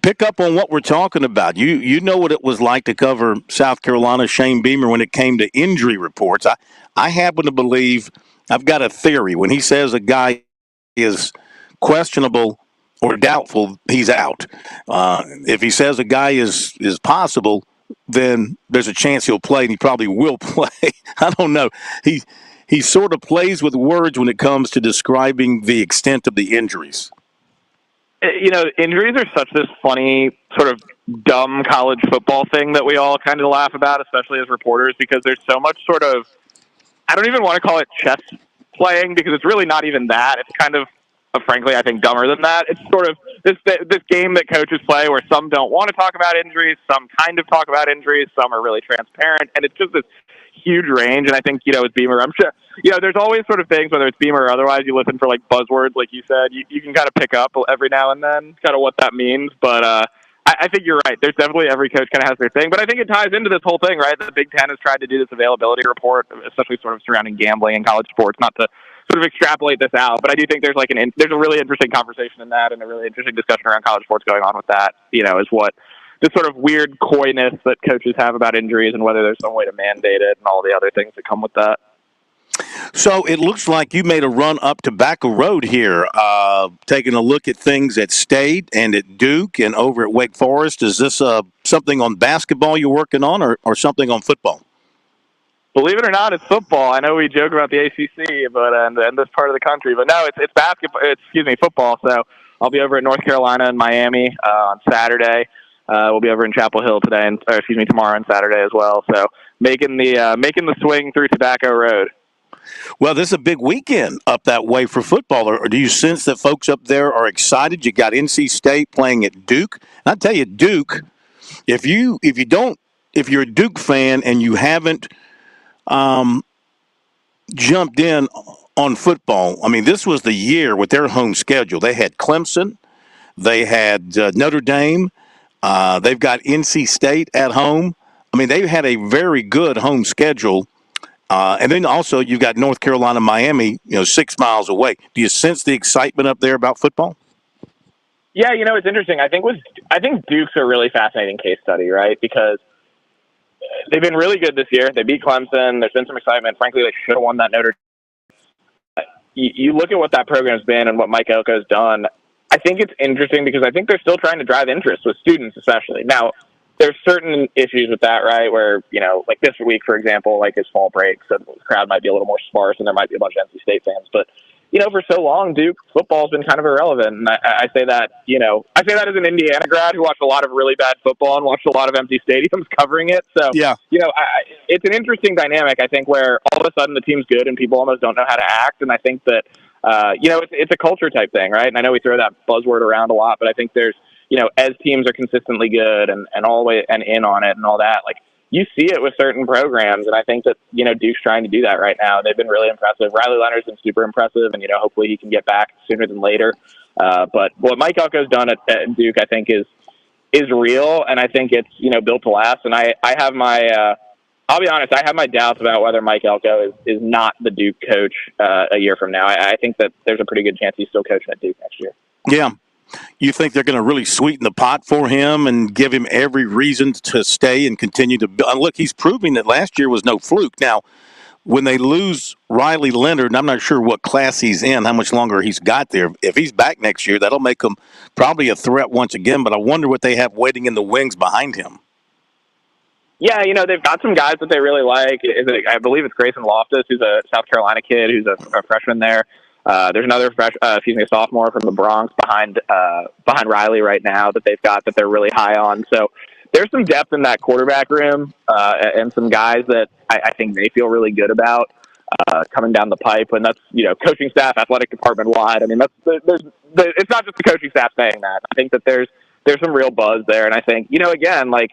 pick up on what we're talking about. You know what it was like to cover South Carolina, Shane Beamer, when it came to injury reports. I happen to believe, I've got a theory. When he says a guy is questionable or doubtful, he's out. If he says a guy is possible, then there's a chance he'll play, and he probably will play. I don't know. He sort of plays with words when it comes to describing the extent of the injuries. Injuries are such this funny, sort of dumb college football thing that we all kind of laugh about, especially as reporters, because there's so much sort of, I don't even want to call it chess playing, because it's really not even that. It's kind of, frankly, I think dumber than that. It's sort of this game that coaches play where some don't want to talk about injuries, some kind of talk about injuries, some are really transparent, and it's just this huge range. And I think, with Beamer, I'm sure, there's always sort of things, whether it's Beamer or otherwise, you listen for like buzzwords, like you said, you can kind of pick up every now and then kind of what that means. But I think you're right. There's definitely every coach kind of has their thing, but I think it ties into this whole thing, right? The Big Ten has tried to do this availability report, especially sort of surrounding gambling in college sports, not to sort of extrapolate this out, but I do think there's there's a really interesting conversation in that and a really interesting discussion around college sports going on with that, is what this sort of weird coyness that coaches have about injuries and whether there's some way to mandate it and all the other things that come with that. So it looks like you made a run up Tobacco Road here, taking a look at things at State and at Duke and over at Wake Forest. Is this something on basketball you're working on or something on football? Believe it or not, it's football. I know we joke about the ACC, but and this part of the country, but no, it's basketball. Football. So I'll be over at North Carolina and Miami on Saturday. We'll be over in Chapel Hill tomorrow and Saturday as well. So making the swing through Tobacco Road. Well, this is a big weekend up that way for football. Or do you sense that folks up there are excited? You got NC State playing at Duke. And I tell you, Duke, if you're a Duke fan and you haven't jumped in on football, I mean, this was the year with their home schedule. They had Clemson, they had Notre Dame, they've got NC State at home. I mean, they had a very good home schedule. And then also you've got North Carolina, Miami, 6 miles away. Do you sense the excitement up there about football? Yeah, it's interesting. I think Duke's a really fascinating case study, right? Because they've been really good this year. They beat Clemson. There's been some excitement. Frankly, they should have won that Notre Dame. You look at what that program's been and what Mike Elko's done. I think it's interesting because I think they're still trying to drive interest with students, especially. Now, there's certain issues with that, right? Where, like this week, for example, like his fall break, so the crowd might be a little more sparse and there might be a bunch of NC State fans. But, for so long, Duke football's been kind of irrelevant. And I say that, as an Indiana grad who watched a lot of really bad football and watched a lot of empty stadiums covering it. So, yeah, it's an interesting dynamic, I think, where all of a sudden the team's good and people almost don't know how to act. And I think that, it's a culture type thing, right? And I know we throw that buzzword around a lot, but I think there's, as teams are consistently good and all the way and in on it and all that, like, you see it with certain programs, and I think that, Duke's trying to do that right now. They've been really impressive. Riley Leonard's been super impressive, and, hopefully he can get back sooner than later. But what Mike Elko's done at Duke, I think, is real, and I think it's, built to last. And I have my I'll be honest, I have my doubts about whether Mike Elko is not the Duke coach a year from now. I think that there's a pretty good chance he's still coaching at Duke next year. Yeah. You think they're going to really sweeten the pot for him and give him every reason to stay and continue to build? Look, he's proving that last year was no fluke. Now, when they lose Riley Leonard, and I'm not sure what class he's in, how much longer he's got there. If he's back next year, that'll make him probably a threat once again, but I wonder what they have waiting in the wings behind him. Yeah, they've got some guys that they really like. I believe it's Grayson Loftus, who's a South Carolina kid, who's a freshman there. There's another sophomore from the Bronx behind Riley right now that they've got that they're really high on. So there's some depth in that quarterback room and some guys that I think they feel really good about coming down the pipe. And that's, coaching staff, athletic department wide. I mean, it's not just the coaching staff saying that. I think that there's some real buzz there. And I think, again, like,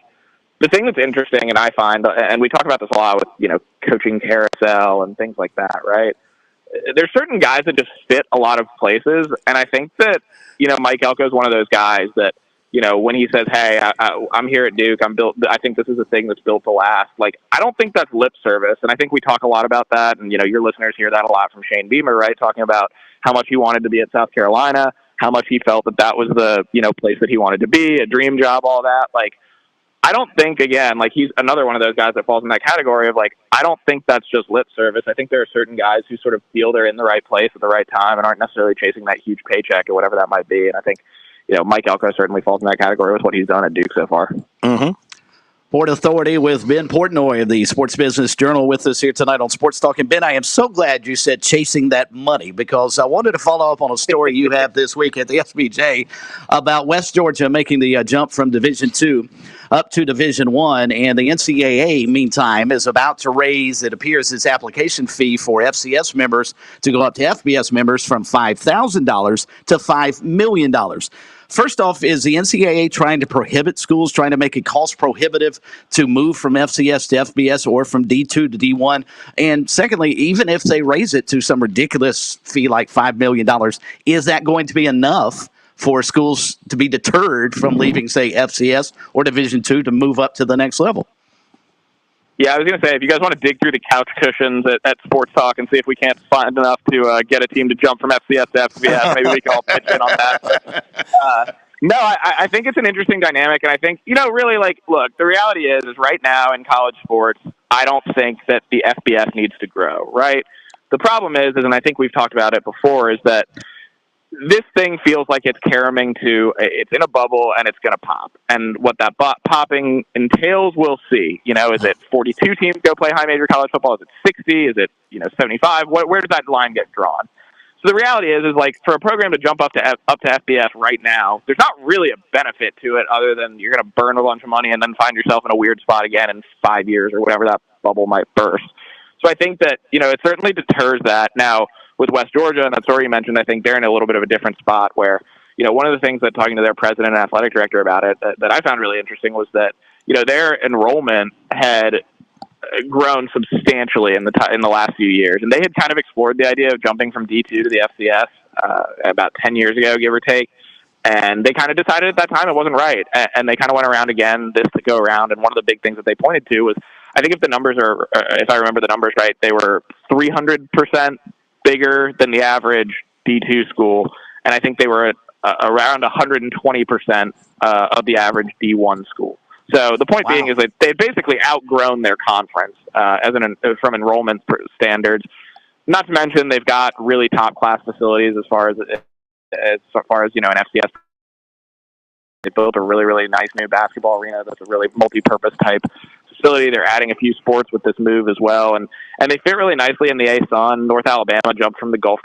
the thing that's interesting, and I find, and we talk about this a lot with, coaching carousel and things like that, right? There's certain guys that just fit a lot of places, and I think that, Mike Elko is one of those guys that, when he says, hey, I'm here at Duke, I think this is a thing that's built to last. Like, I don't think that's lip service, and I think we talk a lot about that, and, your listeners hear that a lot from Shane Beamer, right? Talking about how much he wanted to be at South Carolina, how much he felt that was the, place that he wanted to be, a dream job, all that. Like, I don't think, again, like, he's another one of those guys that falls in that category of, like, I don't think that's just lip service. I think there are certain guys who sort of feel they're in the right place at the right time and aren't necessarily chasing that huge paycheck or whatever that might be. And I think, Mike Elko certainly falls in that category with what he's done at Duke so far. Mm-hmm. Port Authority with Ben Portnoy of the Sports Business Journal with us here tonight on Sports Talk. And Ben, I am so glad you said chasing that money, because I wanted to follow up on a story you have this week at the SBJ about West Georgia making the jump from Division II up to Division I. And the NCAA, meantime, is about to raise, it appears, its application fee for FCS members to go up to FBS members from $5,000 to $5 million. First off, is the NCAA trying to prohibit schools, trying to make it cost prohibitive to move from FCS to FBS or from D2 to D1? And secondly, even if they raise it to some ridiculous fee like $5 million, is that going to be enough for schools to be deterred from leaving, say, FCS or Division II to move up to the next level? Yeah, I was going to say, if you guys want to dig through the couch cushions at Sports Talk and see if we can't find enough to get a team to jump from FCS to FBS, maybe we can all pitch in on that. No, I think it's an interesting dynamic, and I think, really, like, look, the reality is right now in college sports, I don't think that the FBS needs to grow, right? The problem is, and I think we've talked about it before, is that this thing feels like it's it's in a bubble and it's going to pop. And what that popping entails, we'll see. Is it 42 teams go play high major college football? Is it 60? Is it, 75? Where does that line get drawn? So the reality is like, for a program to jump up to FBS right now, there's not really a benefit to it other than you're going to burn a bunch of money and then find yourself in a weird spot again in 5 years or whatever that bubble might burst. So I think that, it certainly deters that. Now, with West Georgia and that story you mentioned, I think they're in a little bit of a different spot where, one of the things that talking to their president and athletic director about it that I found really interesting was that, their enrollment had grown substantially in the last few years. And they had kind of explored the idea of jumping from D2 to the FCS about 10 years ago, give or take. And they kind of decided at that time it wasn't right. And they kind of went around again this to go around. And one of the big things that they pointed to was, I think if the numbers are, if I remember the numbers right, they were 300% bigger than the average D2 school, and I think they were around 120% of the average D1 school. So the point being is that they basically outgrown their conference from enrollment standards. Not to mention they've got really top class facilities as far as an FCS. They built a really, really nice new basketball arena that's a really multi-purpose type facility. They're adding a few sports with this move as well, and they fit really nicely in the ASUN. North Alabama jumped from the Gulf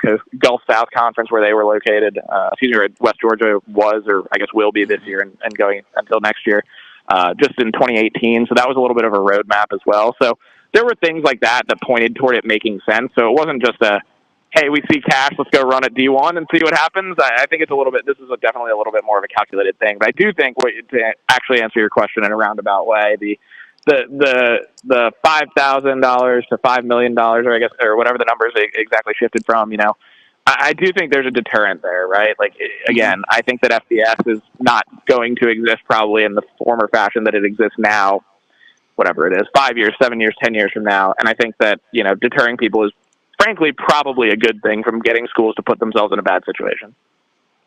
South Conference where they were located. Where West Georgia was, or I guess will be this year and going until next year, just in 2018. So that was a little bit of a roadmap as well. So there were things like that pointed toward it making sense. So it wasn't just hey, we see cash, let's go run at D1 and see what happens. I think it's this is definitely a little bit more of a calculated thing. But I do think, to actually answer your question in a roundabout way, the $5,000 to $5 million, or whatever the numbers exactly shifted from, I do think there's a deterrent there, right? Like, again, I think that FBS is not going to exist probably in the former fashion that it exists now, whatever it is, 5 years, 7 years, 10 years from now. And I think that, deterring people is frankly probably a good thing from getting schools to put themselves in a bad situation.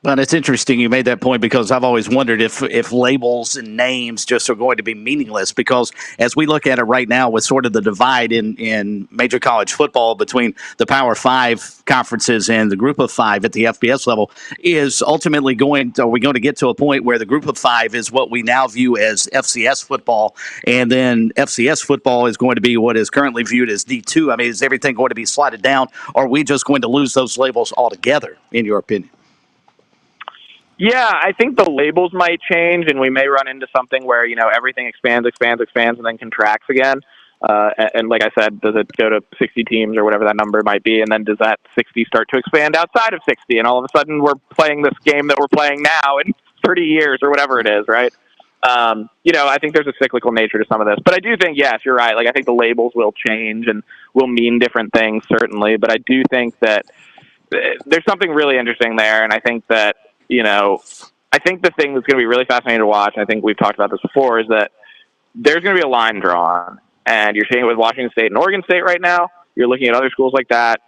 Well, it's interesting you made that point, because I've always wondered if labels and names just are going to be meaningless, because as we look at it right now with sort of the divide in major college football between the Power 5 conferences and the Group of 5 at the FBS level, is ultimately are we going to get to a point where the Group of 5 is what we now view as FCS football, and then FCS football is going to be what is currently viewed as D2? I mean, is everything going to be slotted down, or are we just going to lose those labels altogether, in your opinion? Yeah, I think the labels might change, and we may run into something where, everything expands, and then contracts again. And like I said, does it go to 60 teams or whatever that number might be? And then does that 60 start to expand outside of 60? And all of a sudden we're playing this game that we're playing now in 30 years or whatever it is, right? I think there's a cyclical nature to some of this. But I do think, yes, you're right. Like, I think the labels will change and will mean different things, certainly. But I do think that there's something really interesting there. And I think that, I think the thing that's going to be really fascinating to watch, and I think we've talked about this before, is that there's going to be a line drawn. And you're seeing it with Washington State and Oregon State right now. You're looking at other schools like that.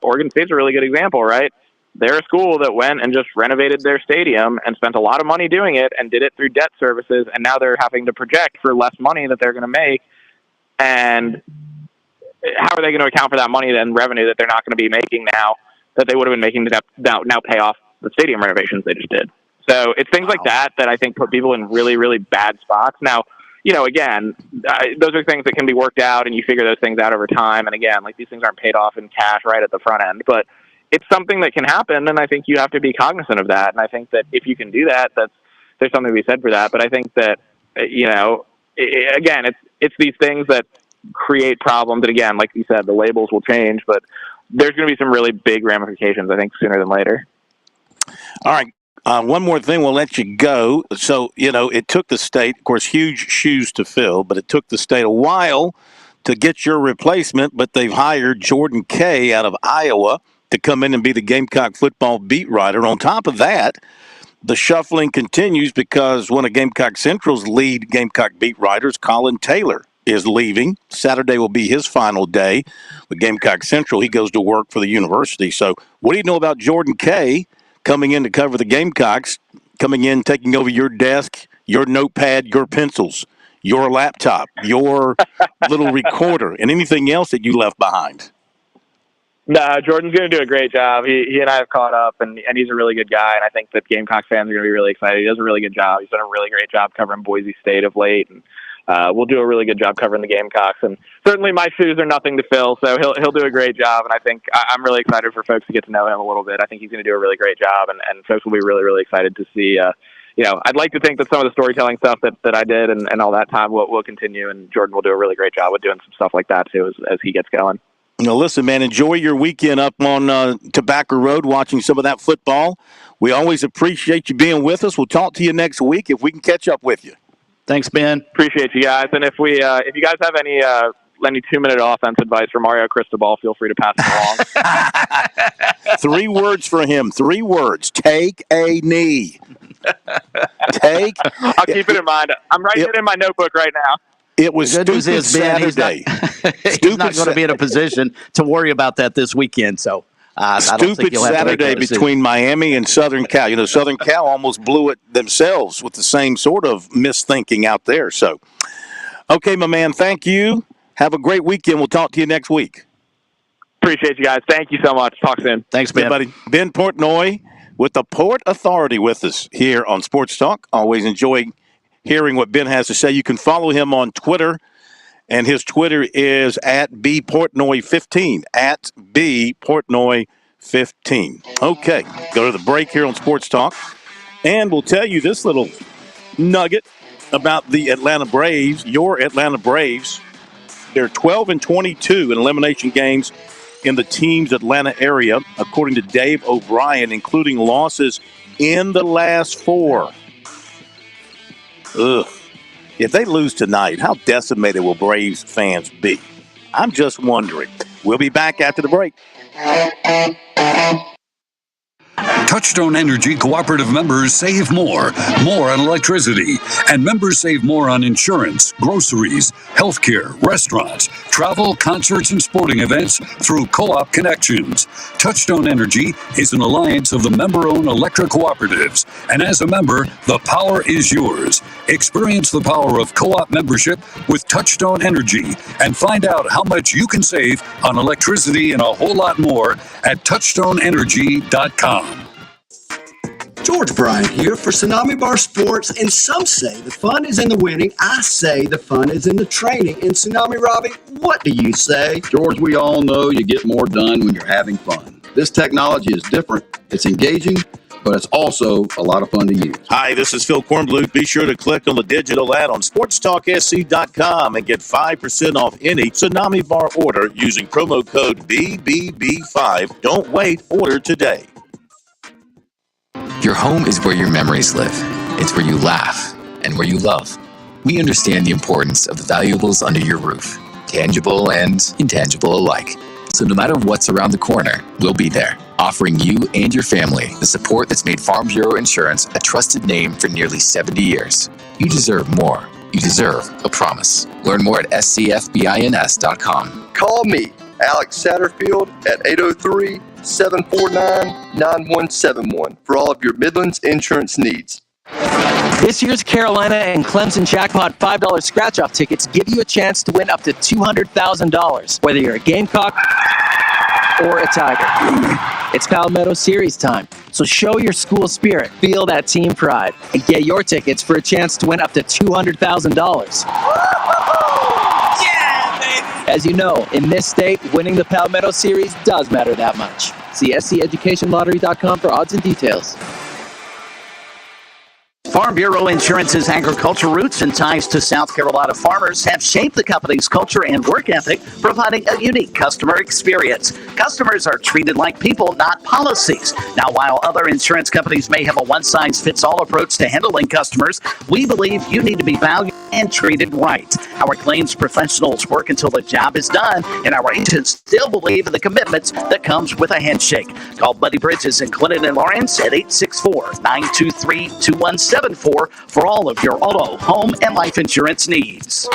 Oregon State's a really good example, right? They're a school that went and just renovated their stadium and spent a lot of money doing it and did it through debt services, and now they're having to project for less money that they're going to make. And how are they going to account for that money and revenue that they're not going to be making now that they would have been making to now pay off the stadium renovations they just did? So it's things like that I think put people in really, really bad spots. Now, again, those are things that can be worked out, and you figure those things out over time. And again, like, these things aren't paid off in cash right at the front end, but it's something that can happen, and I think you have to be cognizant of that. And I think that if you can do that, there's something to be said for that. But I think that, again, it's these things that create problems. And again, like you said, the labels will change, but there's going to be some really big ramifications, I think, sooner than later. All right. One more thing, we'll let you go. So, it took the state, of course, huge shoes to fill, but it took the state a while to get your replacement. But they've hired Jordan Kay out of Iowa to come in and be the Gamecock football beat writer. On top of that, the shuffling continues because one of Gamecock Central's lead Gamecock beat writers, Colin Taylor, is leaving. Saturday will be his final day with Gamecock Central. He goes to work for the university. So what do you know about Jordan Kay coming in to cover the Gamecocks, coming in, taking over your desk, your notepad, your pencils, your laptop, your little recorder, and anything else that you left behind? No, Jordan's going to do a great job. He and I have caught up, and he's a really good guy, and I think that Gamecock fans are going to be really excited. He does a really good job. He's done a really great job covering Boise State of late, and we'll do a really good job covering the Gamecocks. And certainly my shoes are nothing to fill, so he'll do a great job, and I think I'm really excited for folks to get to know him a little bit. I think he's going to do a really great job, and folks will be really, really excited to see. I'd like to think that some of the storytelling stuff that I did and all that time will continue, and Jordan will do a really great job with doing some stuff like that too as he gets going. Now, listen, man, enjoy your weekend up on Tobacco Road watching some of that football. We always appreciate you being with us. We'll talk to you next week if we can catch up with you. Thanks, Ben. Appreciate you guys. And if you guys have any 2-minute offense advice for Mario Cristobal, feel free to pass it along. 3 words for him. 3 words. Take a knee. I'll keep it in mind. I'm writing it in my notebook right now. It was stupid Saturday. He's not going to be in a position to worry about that this weekend. So I don't think stupid Saturday between Miami and Southern Cal. Southern Cal almost blew it themselves with the same sort of misthinking out there. So, okay, my man, thank you. Have a great weekend. We'll talk to you next week. Appreciate you guys. Thank you so much. Talk soon. Thanks, Ben. Yeah, buddy. Ben Portnoy with the Port Authority with us here on Sports Talk. Always enjoy hearing what Ben has to say. You can follow him on Twitter And his Twitter is at bportnoy15, at bportnoy15. Okay, go to the break here on Sports Talk. And we'll tell you this little nugget about the Atlanta Braves, your Atlanta Braves. They're 12-22 in elimination games in the team's Atlanta area, according to Dave O'Brien, including losses in the last 4. Ugh. If they lose tonight, how decimated will Braves fans be? I'm just wondering. We'll be back after the break. Touchstone Energy Cooperative members save more on electricity, and members save more on insurance, groceries, healthcare, restaurants, travel, concerts, and sporting events through Co-op Connections. Touchstone Energy is an alliance of the member-owned electric cooperatives, and as a member, the power is yours. Experience the power of co-op membership with Touchstone Energy and find out how much you can save on electricity and a whole lot more at touchstoneenergy.com. George Bryant here for Tsunami Bar Sports, and some say the fun is in the winning. I say the fun is in the training. And Tsunami Robbie, what do you say? George, we all know you get more done when you're having fun. This technology is different. It's engaging, but it's also a lot of fun to use. Hi, this is Phil Kornbluth. Be sure to click on the digital ad on SportsTalkSC.com and get 5% off any Tsunami Bar order using promo code BBB5. Don't wait, order today. Your home is where your memories live. It's where you laugh and where you love. We understand the importance of the valuables under your roof, tangible and intangible alike. So no matter what's around the corner, we'll be there, offering you and your family the support that's made Farm Bureau Insurance a trusted name for nearly 70 years. You deserve more. You deserve a promise. Learn more at scfbins.com. Call me, Alex Satterfield, at 803-749-9171 for all of your Midlands insurance needs. This year's Carolina and Clemson Jackpot $5 scratch-off tickets give you a chance to win up to $200,000, whether you're a Gamecock or a Tiger. It's Palmetto Series time, so show your school spirit, feel that team pride, and get your tickets for a chance to win up to $200,000. As you know, in this state, winning the Palmetto Series does matter that much. See SCEducationLottery.com for odds and details. Farm Bureau Insurance's agricultural roots and ties to South Carolina farmers have shaped the company's culture and work ethic, providing a unique customer experience. Customers are treated like people, not policies. Now, while other insurance companies may have a one-size-fits-all approach to handling customers, we believe you need to be valued and treated right. Our claims professionals work until the job is done, and our agents still believe in the commitments that comes with a handshake. Call Buddy Bridges and Clinton and Lawrence at 864-923-2174 for all of your auto, home, and life insurance needs.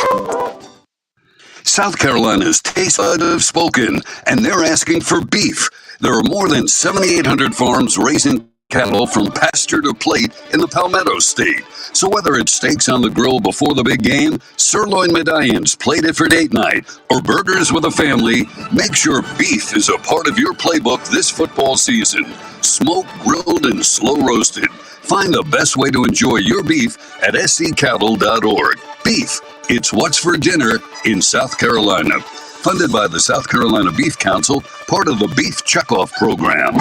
South Carolina's taste bud have spoken, and they're asking for beef. There are more than 7,800 farms raising cattle from pasture to plate in the Palmetto State. So whether it's steaks on the grill before the big game, sirloin medallions plated for date night, or burgers with a family, make sure beef is a part of your playbook this football season. Smoked, grilled, and slow roasted. Find the best way to enjoy your beef at scattle.org. Beef, it's what's for dinner in South Carolina. Funded by the South Carolina Beef Council, part of the Beef Checkoff Program.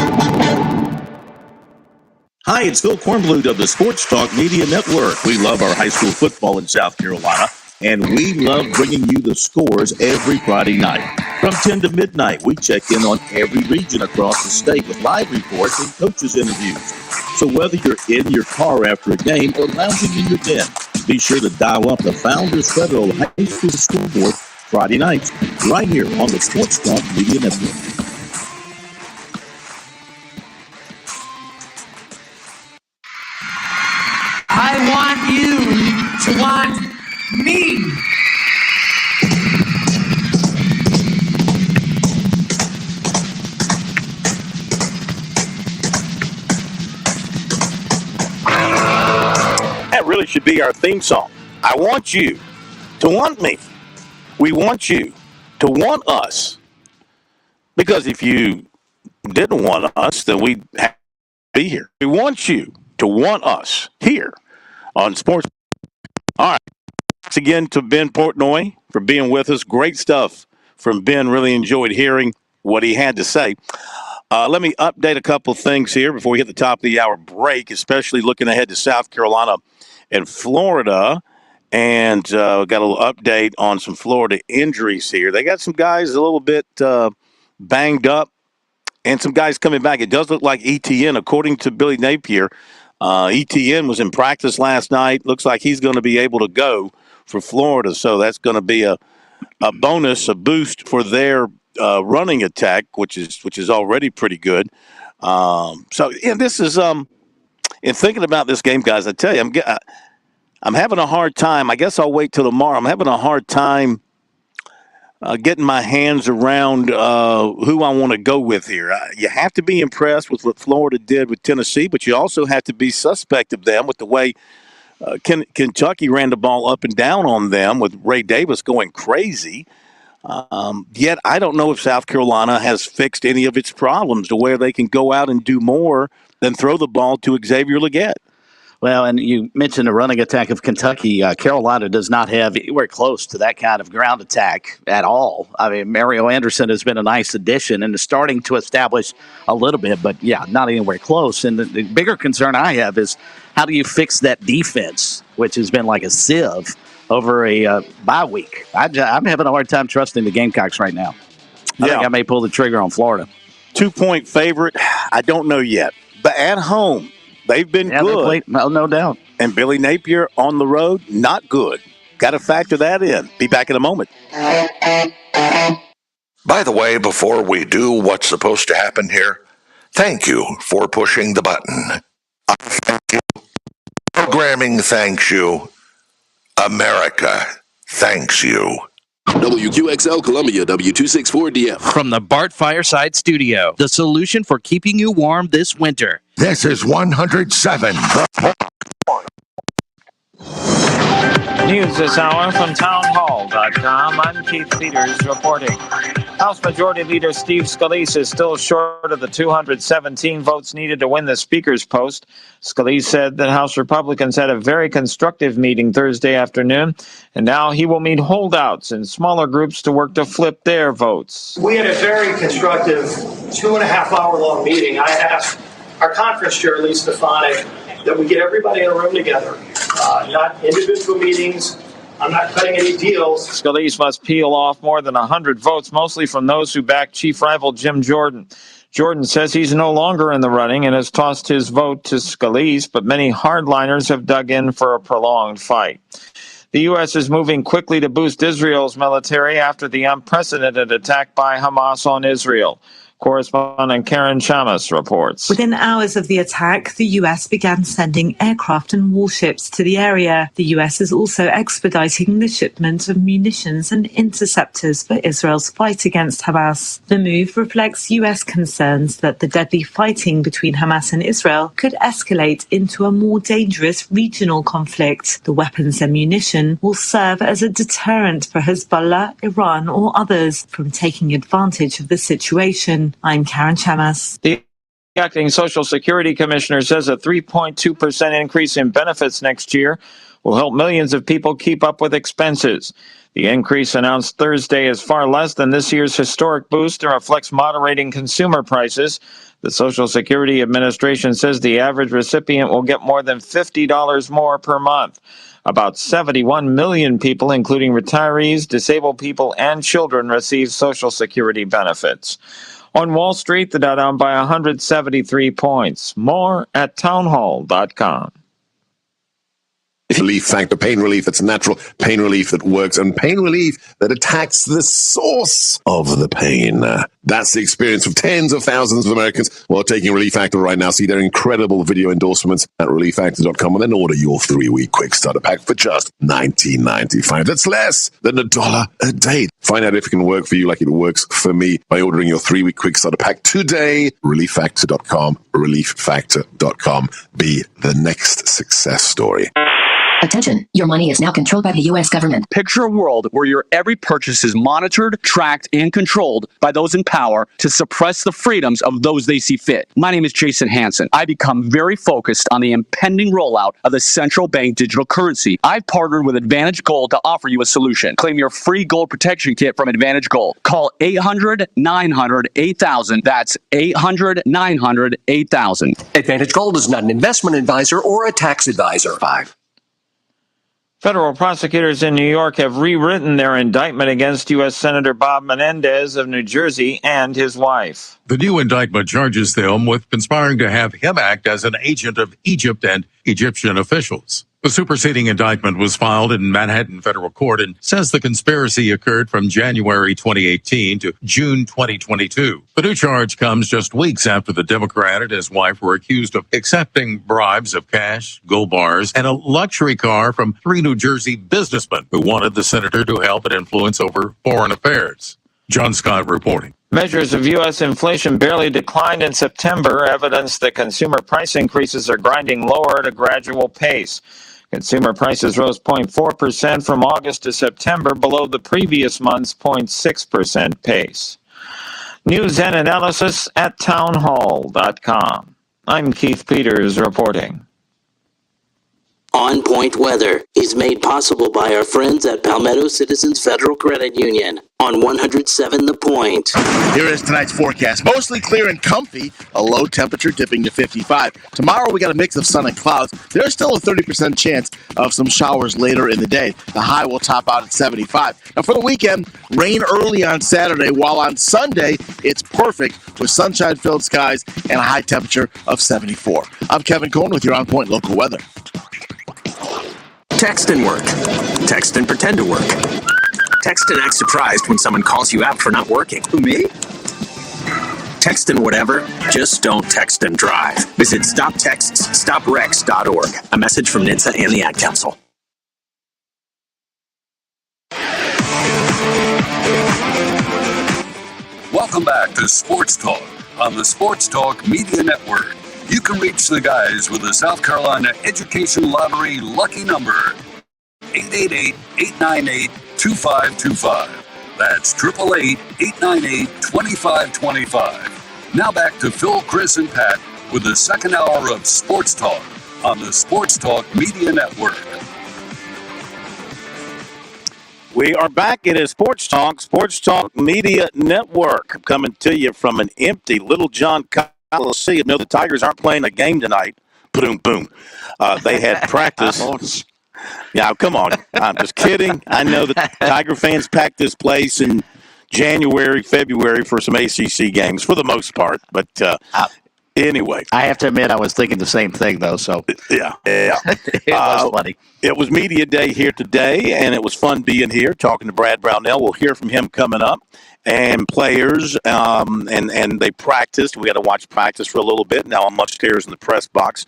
Hi, it's Phil Kornbluth of the Sports Talk Media Network. We love our high school football in South Carolina, and we love bringing you the scores every Friday night. From 10 to midnight, we check in on every region across the state with live reports and coaches' interviews. So whether you're in your car after a game or lounging in your den, be sure to dial up the Founders Federal High School Scoreboard Friday nights, right here on the Sports Talk Media Network. I want you to want me. That really should be our theme song. I want you to want me. We want you to want us. Because if you didn't want us, then we'd have to be here. We want you to want us here on Sports. All right. Thanks again to Ben Portnoy for being with us. Great stuff from Ben. Really enjoyed hearing what he had to say. Let me update a couple of things here before we hit the top of the hour break, especially looking ahead to South Carolina and Florida. And got a little update on some Florida injuries here. They got some guys a little bit banged up and some guys coming back. It does look like ETN, according to Billy Napier. ETN was in practice last night. Looks like he's going to be able to go for Florida. So that's going to be a bonus, a boost for their running attack, which is already pretty good. This is in thinking about this game, guys. I tell you, I'm having a hard time. I guess I'll wait till tomorrow. I'm having a hard time getting my hands around who I want to go with here. You have to be impressed with what Florida did with Tennessee, but you also have to be suspect of them with the way Kentucky ran the ball up and down on them with Ray Davis going crazy. Yet I don't know if South Carolina has fixed any of its problems to where they can go out and do more than throw the ball to Xavier Legette. Well, and you mentioned the running attack of Kentucky. Carolina does not have anywhere close to that kind of ground attack at all. I mean, Mario Anderson has been a nice addition and is starting to establish a little bit, but yeah, not anywhere close. And the bigger concern I have is how do you fix that defense, which has been like a sieve over a bye week. I'm having a hard time trusting the Gamecocks right now. I think I may pull the trigger on Florida. 2-point favorite, I don't know yet. But at home, they've been good. No doubt. And Billy Napier on the road, not good. Got to factor that in. Be back in a moment. By the way, before we do what's supposed to happen here, thank you for pushing the button. I thank you. Programming thanks you. America thanks you. WQXL Columbia, W264DF. From the Bart Fireside Studio, the solution for keeping you warm this winter. This is 107. News this hour from townhall.com. I'm Keith Peters reporting. House Majority Leader Steve Scalise is still short of the 217 votes needed to win the Speaker's post. Scalise said that House Republicans had a very constructive meeting Thursday afternoon, and now he will meet holdouts in smaller groups to work to flip their votes. We had a very constructive 2.5-hour-long meeting. I asked our conference chair, Lee Stefanik, that we get everybody in a room together, not individual meetings. I'm not cutting any deals. Scalise must peel off more than 100 votes, mostly from those who backed chief rival Jim Jordan. Jordan says he's no longer in the running and has tossed his vote to Scalise, but many hardliners have dug in for a prolonged fight. The U.S. is moving quickly to boost Israel's military after the unprecedented attack by Hamas on Israel. Correspondent Karen Chamas reports. Within hours of the attack, the U.S. began sending aircraft and warships to the area. The U.S. is also expediting the shipment of munitions and interceptors for Israel's fight against Hamas. The move reflects U.S. concerns that the deadly fighting between Hamas and Israel could escalate into a more dangerous regional conflict. The weapons and munition will serve as a deterrent for Hezbollah, Iran, or others from taking advantage of the situation. I'm Karen Chamas. The acting Social Security Commissioner says a 3.2% increase in benefits next year will help millions of people keep up with expenses. The increase announced Thursday is far less than this year's historic boost and reflects moderating consumer prices. The Social Security Administration says the average recipient will get more than $50 more per month. About 71 million people, including retirees, disabled people, and children, receive Social Security benefits. On Wall Street, the Dow down by 173 points. More at townhall.com. Relief Factor, pain relief that's natural, pain relief that works, and pain relief that attacks the source of the pain. That's the experience of tens of thousands of Americans while taking Relief Factor right now. See their incredible video endorsements at relieffactor.com and then order your 3-week quick starter pack for just $19.95. That's less than $1 a day. Find out if it can work for you like it works for me by ordering your 3-week quick starter pack today. relieffactor.com, relieffactor.com. Be the next success story. Attention, your money is now controlled by the U.S. government. Picture a world where your every purchase is monitored, tracked, and controlled by those in power to suppress the freedoms of those they see fit. My name is Jason Hansen. I become very focused on the impending rollout of the central bank digital currency. I've partnered with Advantage Gold to offer you a solution. Claim your free gold protection kit from Advantage Gold. Call 800-900-8000. That's 800-900-8000. Advantage Gold is not an investment advisor or a tax advisor. 5. Federal prosecutors in New York have rewritten their indictment against U.S. Senator Bob Menendez of New Jersey and his wife. The new indictment charges them with conspiring to have him act as an agent of Egypt and Egyptian officials. The superseding indictment was filed in Manhattan federal court and says the conspiracy occurred from January 2018 to June 2022. The new charge comes just weeks after the Democrat and his wife were accused of accepting bribes of cash, gold bars, and a luxury car from 3 New Jersey businessmen who wanted the senator to help and influence over foreign affairs. John Scott reporting. Measures of U.S. inflation barely declined in September, evidence that consumer price increases are grinding lower at a gradual pace. Consumer prices rose 0.4% from August to September, below the previous month's 0.6% pace. News and analysis at townhall.com. I'm Keith Peters reporting. On Point Weather is made possible by our friends at Palmetto Citizens Federal Credit Union on 107 The Point. Here is tonight's forecast. Mostly clear and comfy, a low temperature dipping to 55. Tomorrow we got a mix of sun and clouds. There's still a 30% chance of some showers later in the day. The high will top out at 75. Now for the weekend, rain early on Saturday, while on Sunday it's perfect with sunshine-filled skies and a high temperature of 74. I'm Kevin Cohn with your On Point local weather. Text and work. Text and pretend to work. Text and act surprised when someone calls you out for not working. Who, me? Text and whatever, just don't text and drive. Visit StopTextsStopWrecks.org. A message from NHTSA and the Ad Council. Welcome back to Sports Talk on the Sports Talk Media Network. You can reach the guys with the South Carolina Education Lottery lucky number, 888-898-2525. That's 888-898-2525. Now back to Phil, Chris, and Pat with the second hour of Sports Talk on the Sports Talk Media Network. We are back. It is Sports Talk Media Network, coming to you from an empty Little John Coliseum. You know the Tigers aren't playing a game tonight. Boom, boom. They had practice. Yeah, come on. I'm just kidding. I know that Tiger fans pack this place in January, February for some ACC games for the most part. But anyway. I have to admit I was thinking the same thing, though. So Yeah. It was funny. It was Media Day here today, and it was fun being here, talking to Brad Brownell. We'll hear from him coming up. And players, and they practiced. We got to watch practice for a little bit. Now I'm upstairs in the press box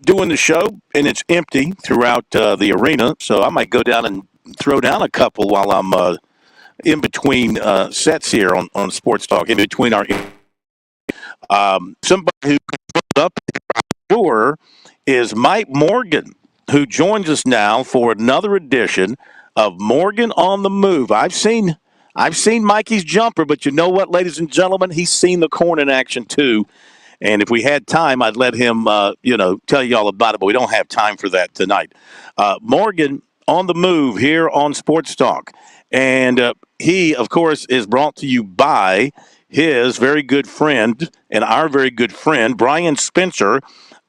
doing the show, and it's empty throughout the arena. So I might go down and throw down a couple while I'm in between sets here on Sports Talk, in between our somebody who comes up sure is Mike Morgan, who joins us now for another edition of Morgan on the Move. I've seen Mikey's jumper, but you know what, ladies and gentlemen? He's seen the corn in action, too. And if we had time, I'd let him, tell you all about it, but we don't have time for that tonight. Morgan on the Move here on Sports Talk. And he, of course, is brought to you by his very good friend and our very good friend, Brian Spencer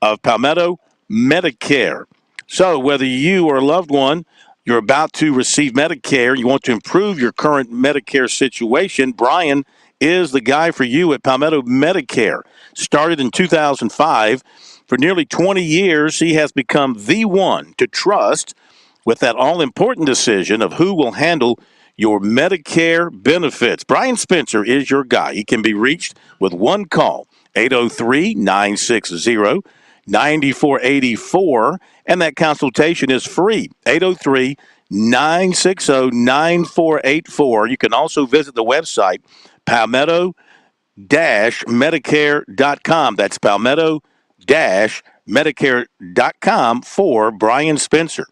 of Palmetto Medicare. So whether you or a loved one, you're about to receive Medicare, you want to improve your current Medicare situation, Brian is the guy for you at Palmetto Medicare. Started in 2005. For nearly 20 years, he has become the one to trust with that all-important decision of who will handle your Medicare benefits. Brian Spencer is your guy. He can be reached with one call, 803-960-9484, and that consultation is free, 803-960-9484. You can also visit the website, palmetto-medicare.com. That's palmetto-medicare.com for Brian Spencer.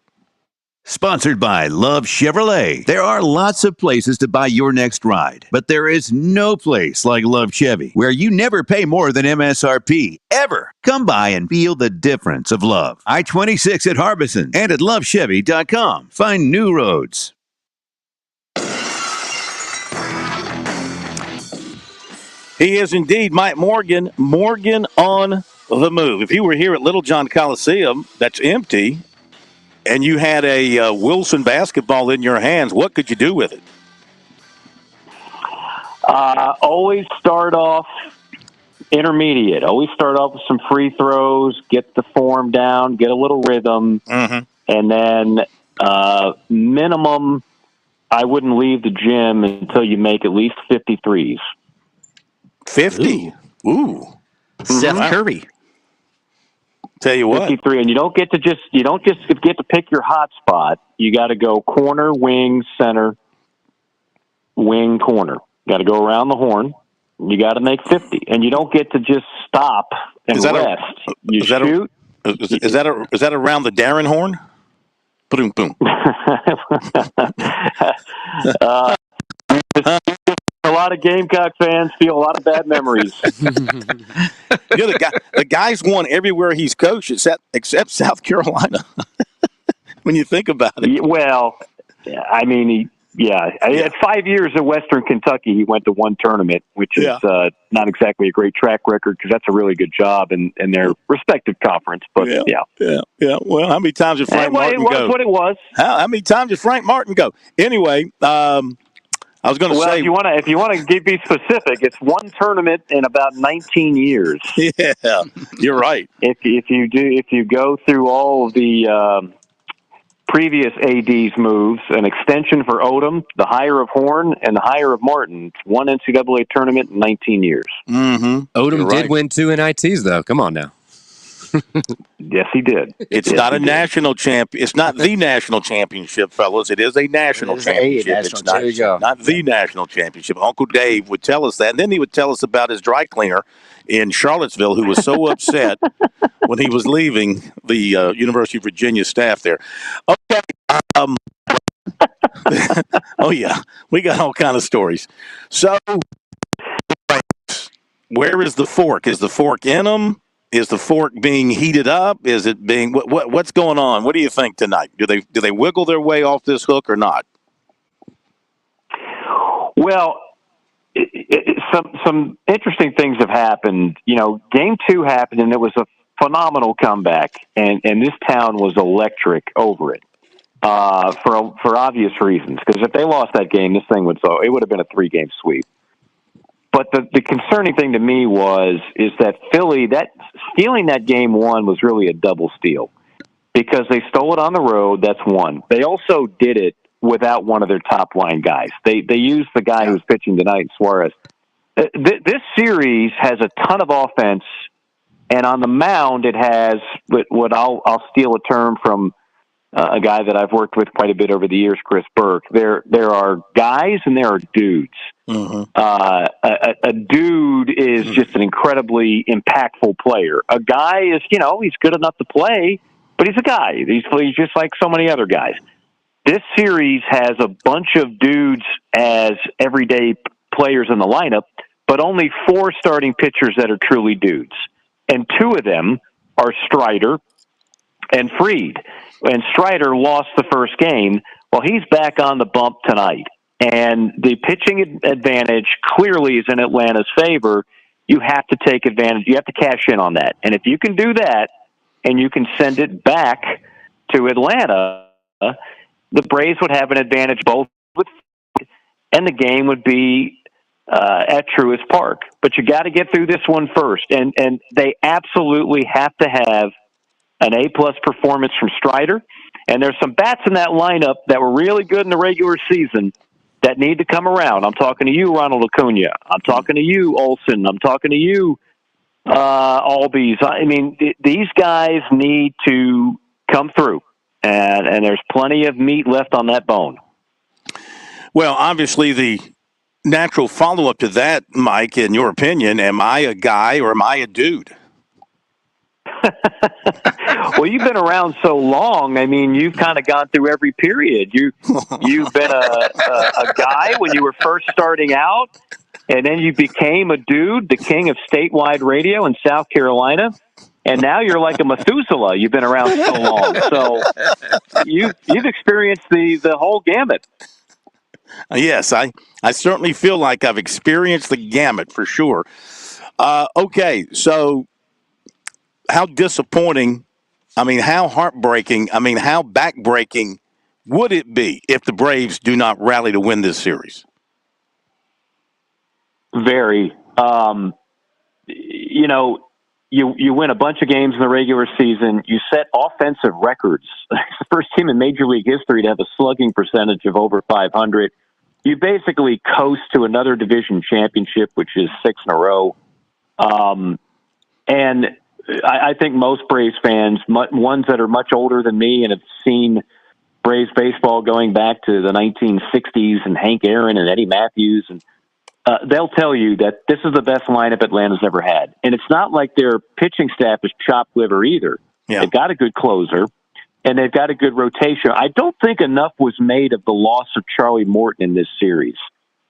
Sponsored by Love Chevrolet. There are lots of places to buy your next ride, but there is no place like Love Chevy, where you never pay more than MSRP, ever. Come by and feel the difference of love. I-26 at Harbison and at lovechevy.com. Find new roads. He is indeed Mike Morgan. Morgan on the move. If you were here at Little John Coliseum, that's empty, and you had a Wilson basketball in your hands, what could you do with it? Always start off intermediate. Always start off with some free throws, get the form down, get a little rhythm, and then minimum, I wouldn't leave the gym until you make at least 50 threes. 50? Ooh. Seth Curry. Tell you what, 53, and you don't get to get to pick your hot spot. You got to go corner, wing, center, wing, corner. You got to go around the horn. You got to make 50, and you don't get to just stop and rest. You shoot. Is that around the Darren horn? Boom, boom. A lot of Gamecock fans feel a lot of bad memories. The guy's won everywhere he's coached except South Carolina. When you think about it. Well, I mean, at 5 years at Western Kentucky, he went to one tournament, which is not exactly a great track record because that's a really good job in their respective conference. But yeah. Well, how many times did Frank Martin go? It was what it was. How many times did Frank Martin go? Anyway, I was going to say, if you want to be specific, it's one tournament in about 19 years. Yeah, you're right. If you go through all of the previous AD's moves, an extension for Odom, the hire of Horn, and the hire of Martin, it's one NCAA tournament in 19 years. Odom did win 2 NITs, though. Come on now. Yes, he did. It's not a national champion. It's not the national championship, fellas. It is a national championship. It's not the national championship. Uncle Dave would tell us that, and then he would tell us about his dry cleaner in Charlottesville, who was so upset when he was leaving the University of Virginia staff there. Okay. Oh yeah, we got all kind of stories. So, where is the fork? Is the fork in them? Is the fork being heated up? Is it being what's going on? What do you think tonight? Do they wiggle their way off this hook or not? Well, some interesting things have happened. You know, Game 2 happened, and it was a phenomenal comeback, and this town was electric over it for obvious reasons. Because if they lost that game, this thing would have been a 3-game sweep. But the concerning thing to me is that Philly, stealing that Game 1 was really a double steal because they stole it on the road. That's one. They also did it without one of their top line guys. They used the guy who's pitching tonight, Suarez. This series has a ton of offense, and on the mound it has what I'll steal a term from a guy that I've worked with quite a bit over the years, Chris Burke. There are guys and there are dudes. A dude is just an incredibly impactful player. A guy is, he's good enough to play, but he's a guy. He's just like so many other guys. This series has a bunch of dudes as everyday players in the lineup, but only 4 starting pitchers that are truly dudes. And 2 of them are Strider and Fried. And Strider lost the first game. Well, he's back on the bump tonight. And the pitching advantage clearly is in Atlanta's favor. You have to take advantage. You have to cash in on that. And if you can do that and you can send it back to Atlanta, the Braves would have an advantage both with, and the game would be at Truist Park. But you got to get through this one first. And they absolutely have to have an A-plus performance from Strider. And there's some bats in that lineup that were really good in the regular season that need to come around. I'm talking to you, Ronald Acuna. I'm talking to you, Olsen. I'm talking to you, Albies. I mean, these guys need to come through, and there's plenty of meat left on that bone. Well, obviously, the natural follow-up to that, Mike, in your opinion, am I a guy or am I a dude? Well, you've been around so long. I mean, you've kind of gone through every period. You've been a guy when you were first starting out, and then you became a dude, the king of statewide radio in South Carolina, and now you're like a Methuselah. You've been around so long, so you've experienced the whole gamut. Yes, I certainly feel like I've experienced the gamut for sure. Okay, so how disappointing, how heartbreaking, how backbreaking would it be if the Braves do not rally to win this series? Very. You win a bunch of games in the regular season. You set offensive records. The first team in Major League history to have a slugging percentage of over 500. You basically coast to another division championship, which is 6 in a row. And I think most Braves fans, ones that are much older than me and have seen Braves baseball going back to the 1960s and Hank Aaron and Eddie Matthews, and they'll tell you that this is the best lineup Atlanta's ever had. And it's not like their pitching staff is chopped liver either. Yeah. They've got a good closer, and they've got a good rotation. I don't think enough was made of the loss of Charlie Morton in this series.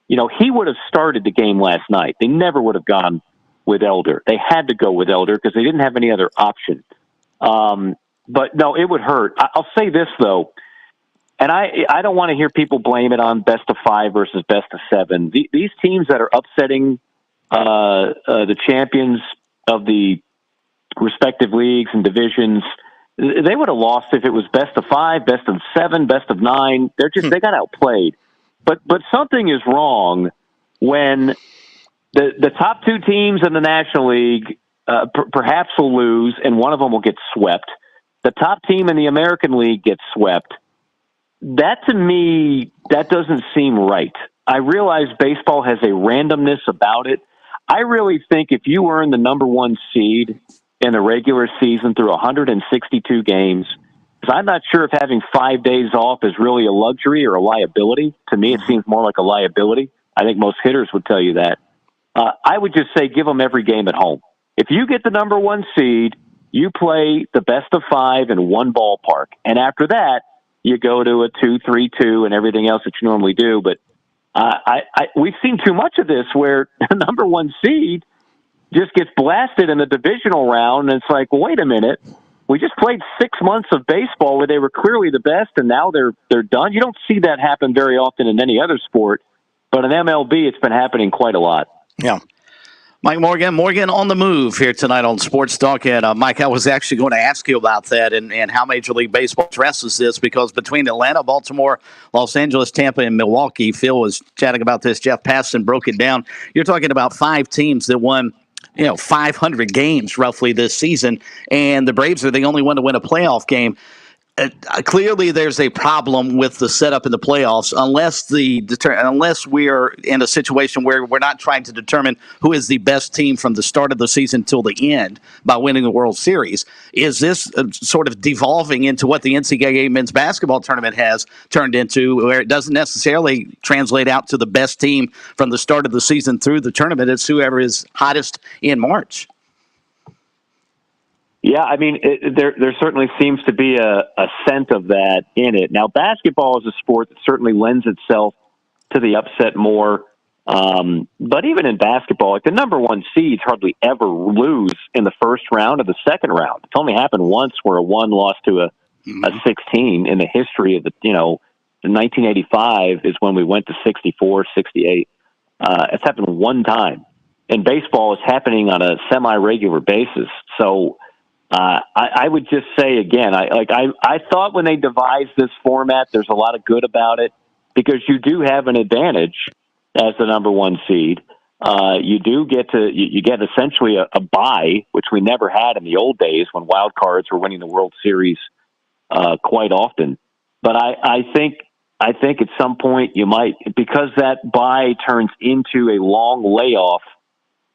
He would have started the game last night. They never would have gone with Elder. They had to go with Elder because they didn't have any other option. But no, it would hurt. I'll say this, though, and I don't want to hear people blame it on best of 5 versus best of 7. These teams that are upsetting the champions of the respective leagues and divisions, they would have lost if it was best of 5, best of 7, best of 9. They got outplayed. But something is wrong when the top 2 teams in the National League perhaps will lose, and one of them will get swept. The top team in the American League gets swept. That, to me, that doesn't seem right. I realize baseball has a randomness about it. I really think if you earn the number 1 seed in the regular season through 162 games, because I'm not sure if having 5 days off is really a luxury or a liability. To me, it seems more like a liability. I think most hitters would tell you that. I would just say give them every game at home. If you get the number 1 seed, you play the best of 5 in one ballpark. And after that, you go to a 2-3-2 and everything else that you normally do. But we've seen too much of this where the number 1 seed just gets blasted in the divisional round. And it's like, well, wait a minute. We just played 6 months of baseball where they were clearly the best, and now they're done. You don't see that happen very often in any other sport. But in MLB, it's been happening quite a lot. Yeah. Mike Morgan on the move here tonight on Sports Talk. And Mike, I was actually going to ask you about that and how Major League Baseball addresses this, because between Atlanta, Baltimore, Los Angeles, Tampa, and Milwaukee, Phil was chatting about this. Jeff Passan broke it down. You're talking about 5 teams that won 500 games roughly this season, and the Braves are the only one to win a playoff game. Clearly, there's a problem with the setup in the playoffs unless we're in a situation where we're not trying to determine who is the best team from the start of the season till the end by winning the World Series. Is this sort of devolving into what the NCAA men's basketball tournament has turned into, where it doesn't necessarily translate out to the best team from the start of the season through the tournament? It's whoever is hottest in March. Yeah, I mean, there certainly seems to be a scent of that in it. Now, basketball is a sport that certainly lends itself to the upset more. But even in basketball, like the number 1 seeds hardly ever lose in the first round or the second round. It's only happened once where a 1 lost to a 16 in the history of the 1985 is when we went to 64, 68. It's happened one time. In baseball, it's happening on a semi-regular basis. So, I would just say again, I thought when they devised this format, there's a lot of good about it because you do have an advantage as the number 1 seed. You do get you get essentially a bye, which we never had in the old days when wild cards were winning the World Series quite often. But I think at some point you might, because that bye turns into a long layoff.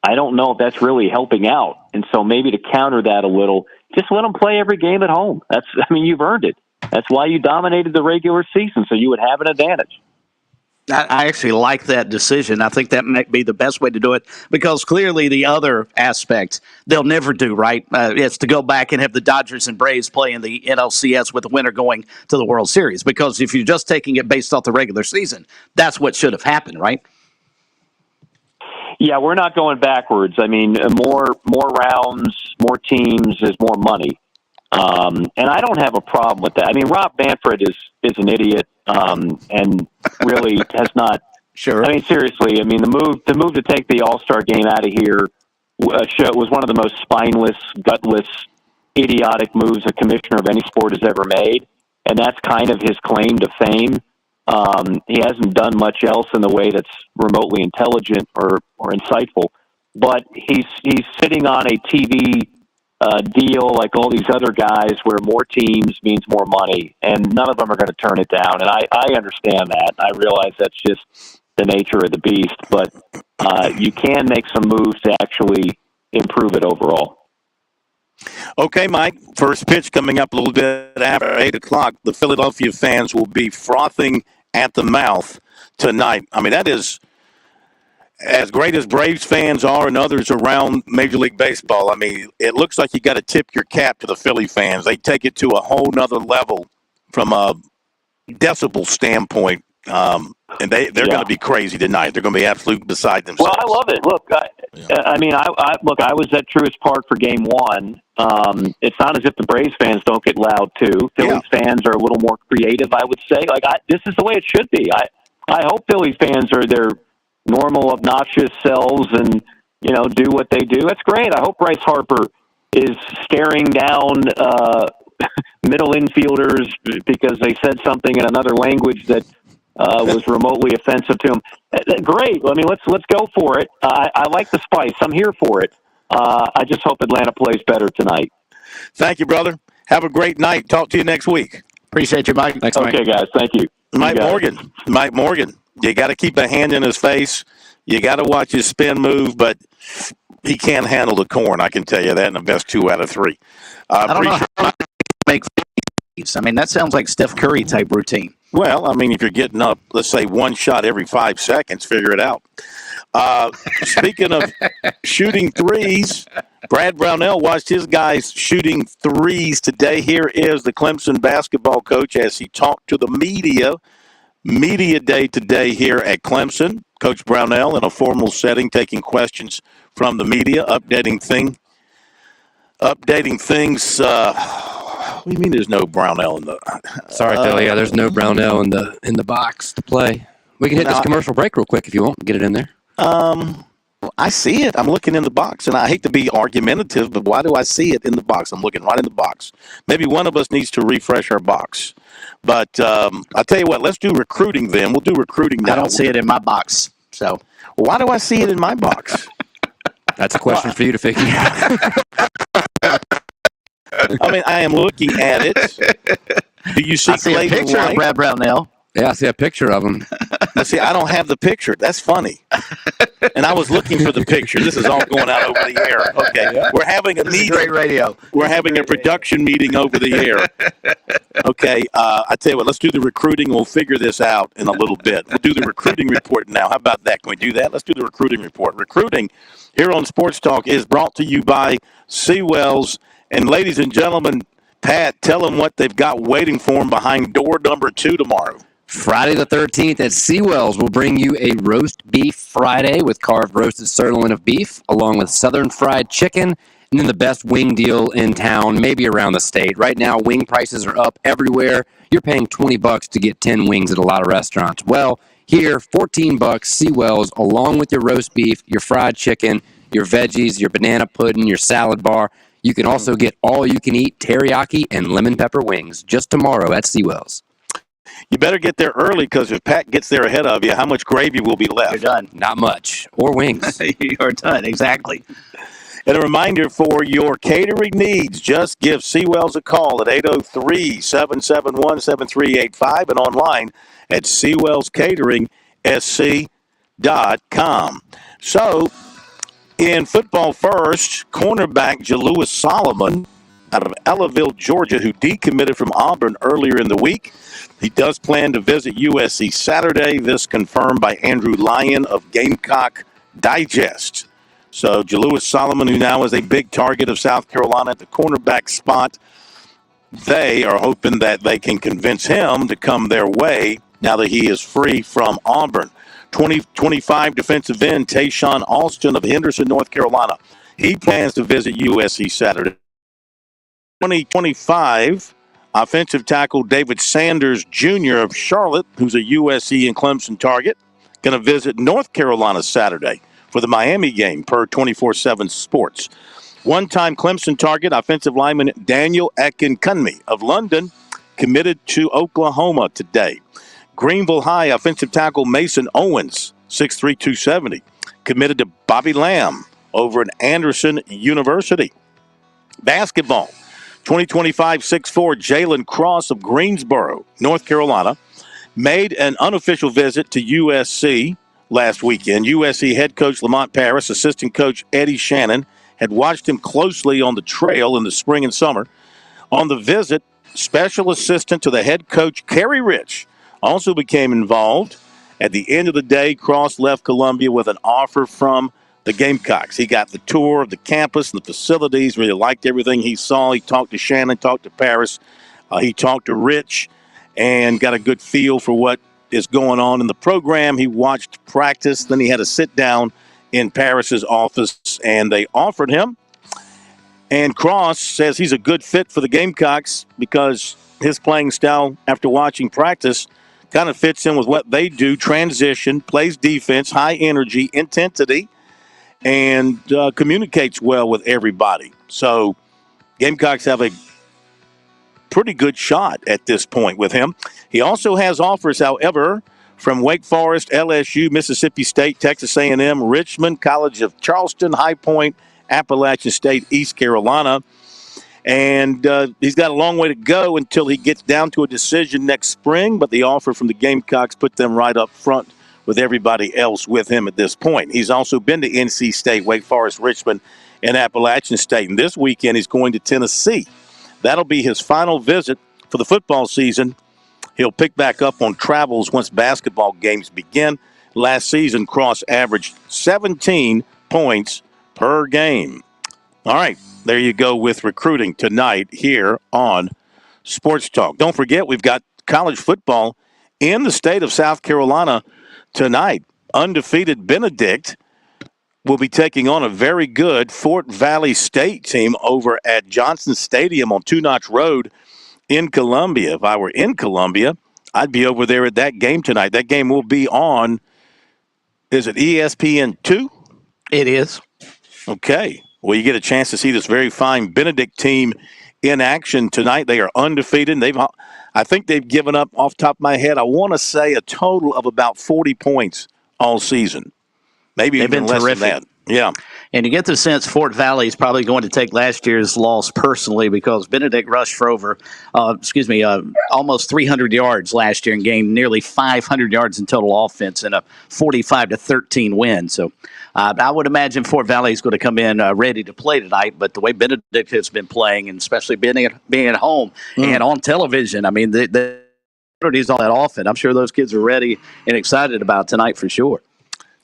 I don't know if that's really helping out. And so maybe to counter that a little, just let them play every game at home. You've earned it. That's why you dominated the regular season, so you would have an advantage. I actually like that decision. I think that might be the best way to do it because clearly the other aspect they'll never do, right? Is to go back and have the Dodgers and Braves play in the NLCS with the winner going to the World Series. Because if you're just taking it based off the regular season, that's what should have happened, right? Yeah, we're not going backwards. I mean, more rounds, more teams is more money. And I don't have a problem with that. I mean, Rob Manfred is an idiot, and really has not. Sure. I mean, seriously. I mean, the move to take the All-Star game out of here was one of the most spineless, gutless, idiotic moves a commissioner of any sport has ever made, and that's kind of his claim to fame. He hasn't done much else in the way that's remotely intelligent or insightful, but he's sitting on a TV deal like all these other guys where more teams means more money, and none of them are going to turn it down. And I understand that. I realize that's just the nature of the beast, but you can make some moves to actually improve it overall. Okay, Mike, first pitch coming up a little bit after 8 o'clock. The Philadelphia fans will be frothing at the mouth tonight. I mean, that is as great as Braves fans are and others around Major League Baseball. I mean, it looks like you got to tip your cap to the Philly fans. They take it to a whole nother level from a decibel standpoint. And they're going to be crazy tonight. They're going to be absolute beside themselves. Well, I love it. Look, I mean, I was at Truist Park for Game 1. It's not as if the Braves fans don't get loud too. Phillies fans are a little more creative, I would say. Like, this is the way it should be. I hope Phillies fans are their normal, obnoxious selves and do what they do. That's great. I hope Bryce Harper is staring down middle infielders because they said something in another language that was remotely offensive to him. Great. I mean, let's go for it. I like the spice. I'm here for it. I just hope Atlanta plays better tonight. Thank you, brother. Have a great night. Talk to you next week. Appreciate you, Mike. Thanks, Mike. Okay, guys. Thank you. Mike Morgan. You got to keep a hand in his face. You got to watch his spin move, but he can't handle the corn. I can tell you that in the best 2 out of 3. I don't know how to make these. I mean, that sounds like Steph Curry type routine. Well, I mean, if you're getting up, let's say 1 shot every 5 seconds, figure it out. Speaking of shooting threes, Brad Brownell watched his guys shooting threes today. Here is the Clemson basketball coach as he talked to the media. Media day today here at Clemson. Coach Brownell in a formal setting taking questions from the media, updating things. What do you mean there's no Brownell in the... Sorry, Phil. Yeah, there's no Brownell in the box to play. We can hit this commercial break real quick if you want. Get it in there. I see it. I'm looking in the box, and I hate to be argumentative, but why do I see it in the box? I'm looking right in the box. Maybe one of us needs to refresh our box. But I'll tell you what, let's do recruiting then. We'll do recruiting now. I don't see it in my box. So why do I see it in my box? That's a question for you to figure out. I mean, I am looking at it. Do you see, I see a picture of Brad Brownell? Yeah, I see a picture of him. But see, I don't have the picture. That's funny. And I was looking for the picture. This is all going out over the air. Okay, we're having a meeting. Great radio. We're having a production meeting over the air. Okay, I tell you what. Let's do the recruiting. We'll figure this out in a little bit. We'll do the recruiting report now. How about that? Can we do that? Let's do the recruiting report. Recruiting here on Sports Talk is brought to you by Seawells. And ladies and gentlemen, Pat, tell them what they've got waiting for them behind door number 2 tomorrow. Friday the 13th at Seawells will bring you a roast beef Friday with carved roasted sirloin of beef, along with southern fried chicken, and then the best wing deal in town, maybe around the state. Right now, wing prices are up everywhere. You're paying $20 to get 10 wings at a lot of restaurants. Well, here, $14, Seawells, along with your roast beef, your fried chicken, your veggies, your banana pudding, your salad bar. You can also get all-you-can-eat teriyaki and lemon pepper wings just tomorrow at Seawells. You better get there early because if Pat gets there ahead of you, how much gravy will be left? You're done. Not much. Or wings. You're done. Exactly. And a reminder for your catering needs, just give Seawells a call at 803-771-7385 and online at SeawellsCateringSC.com. So, in football first, cornerback Jalewis Solomon out of Ellaville, Georgia, who decommitted from Auburn earlier in the week. He does plan to visit USC Saturday. This confirmed by Andrew Lyon of Gamecock Digest. So Jalewis Solomon, who now is a big target of South Carolina at the cornerback spot, they are hoping that they can convince him to come their way now that he is free from Auburn. 2025 defensive end Tayshawn Alston of Henderson, North Carolina. He plans to visit USC Saturday. 2025 offensive tackle David Sanders Jr. of Charlotte, who's a USC and Clemson target, going to visit North Carolina Saturday for the Miami game per 24/7 Sports. One-time Clemson target, offensive lineman Daniel Akinkunmi of London, committed to Oklahoma today. Greenville High offensive tackle Mason Owens, 6'3", 270, committed to Bobby Lamb over at Anderson University. Basketball, 2025 6'4" Jalen Cross of Greensboro, North Carolina, made an unofficial visit to USC last weekend. USC head coach Lamont Paris, assistant coach Eddie Shannon, had watched him closely on the trail in the spring and summer. On the visit, special assistant to the head coach Kerry Rich also became involved. At the end of the day, Cross left Columbia with an offer from the Gamecocks. He got the tour of the campus and the facilities, really liked everything he saw. He talked to Shannon, talked to Paris. He talked to Rich and got a good feel for what is going on in the program. He watched practice. Then he had a sit down in Paris's office, and they offered him. And Cross says he's a good fit for the Gamecocks because his playing style after watching practice kind of fits in with what they do, transition, plays defense, high energy, intensity, and communicates well with everybody. So Gamecocks have a pretty good shot at this point with him. He also has offers, however, from Wake Forest, LSU, Mississippi State, Texas A&M, Richmond, College of Charleston, High Point, Appalachian State, East Carolina. And he's got a long way to go until he gets down to a decision next spring, but the offer from the Gamecocks put them right up front with everybody else with him at this point. He's also been to NC State, Wake Forest, Richmond, and Appalachian State. And this weekend he's going to Tennessee. That'll be his final visit for the football season. He'll pick back up on travels once basketball games begin. Last season, Cross averaged 17 points per game. All right, there you go with recruiting tonight here on Sports Talk. Don't forget, we've got college football in the state of South Carolina tonight. Undefeated Benedict will be taking on a very good Fort Valley State team over at Johnson Stadium on Two Notch Road in Columbia. If I were in Columbia, I'd be over there at that game tonight. That game will be on, is it ESPN2? It is. Okay. Well, you get a chance to see this very fine Benedict team in action tonight. They are undefeated. I think they've given up, off the top of my head, I want to say a total of about 40 points all season. Maybe They've even been less terrific. than that. Yeah. And you get the sense Fort Valley is probably going to take last year's loss personally because Benedict rushed for almost 300 yards last year and gained nearly 500 yards in total offense in a 45-13 win. So I would imagine Fort Valley is going to come in ready to play tonight. But the way Benedict has been playing, and especially being at home and on television, I mean, the opportunities all that often. I'm sure those kids are ready and excited about tonight for sure.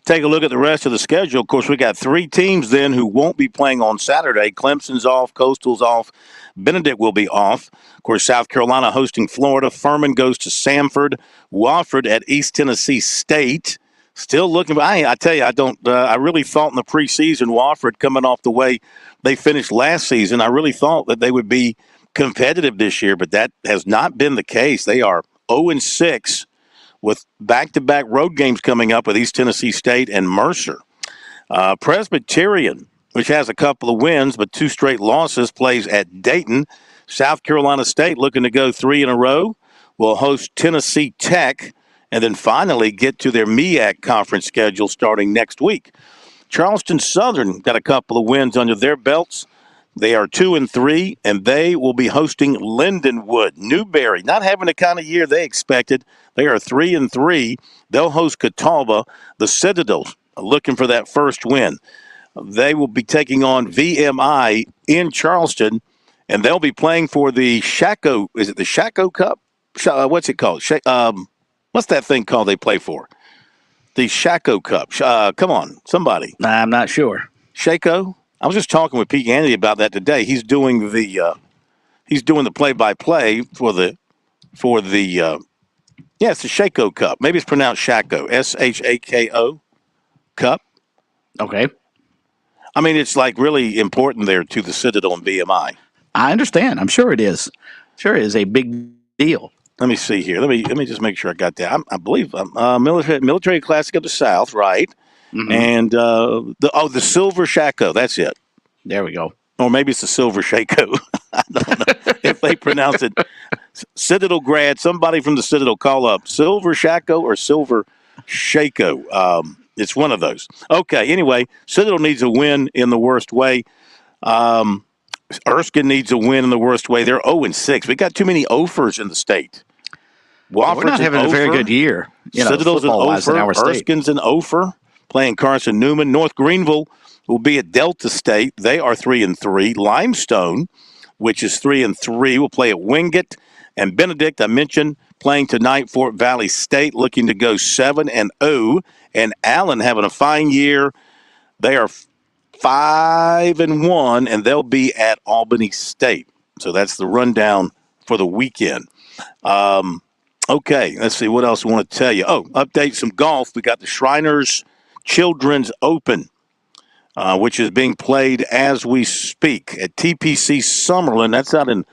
Take a look at the rest of the schedule. Of course, we got three teams then who won't be playing on Saturday. Clemson's off, Coastal's off, Benedict will be off. Of course, South Carolina hosting Florida. Furman goes to Samford. Wofford at East Tennessee State. Still looking. I tell you, I really thought in the preseason, Wofford coming off the way they finished last season, I really thought that they would be competitive this year, but that has not been the case. They are 0-6. With back-to-back road games coming up with East Tennessee State and Mercer. Presbyterian, which has a couple of wins but two straight losses, plays at Dayton. South Carolina State, looking to go 3 in a row, will host Tennessee Tech and then finally get to their MEAC conference schedule starting next week. Charleston Southern got a couple of wins under their belts. They are 2-3, and they will be hosting Lindenwood. Newberry, not having the kind of year they expected. They are 3-3. They'll host Catawba. The Citadels are looking for that first win. They will be taking on VMI in Charleston, and they'll be playing for the Shaco. Is it the Shaco Cup? What's it called? What's that thing called they play for? The Shaco Cup. Come on, somebody. I'm not sure. Shaco? I was just talking with Pete Kennedy about that today. He's doing the play-by-play for the it's the Shaco Cup. Maybe it's pronounced Shaco. Shako Cup. Okay. I mean, it's like really important there to the Citadel and BMI. I understand. I'm sure it is. Sure it is a big deal. Let me see here. Let me just make sure I got that. I believe military classic of the South, right? Mm-hmm. And the Silver Shaco. That's it. There we go. Or maybe it's the Silver Shaco. I don't know if they pronounce it. Citadel grad. Somebody from the Citadel call up. Silver Shaco or Silver Shaco. It's one of those. Okay. Anyway, Citadel needs a win in the worst way. Erskine needs a win in the worst way. They're 0-6. We got too many offers in the state. We're not having a very good year. Citadel's an offer. Erskine's an offer. Playing Carson Newman. North Greenville will be at Delta State. They are 3-3. Limestone, which is 3-3, will play at Wingate. And Benedict, I mentioned, playing tonight. Fort Valley State looking to go 7-0. And Allen having a fine year. They are 5-1, and they'll be at Albany State. So that's the rundown for the weekend. Okay, let's see what else we want to tell you. Update some golf. We got the Shriners Children's Open, which is being played as we speak at TPC Summerlin. That's out in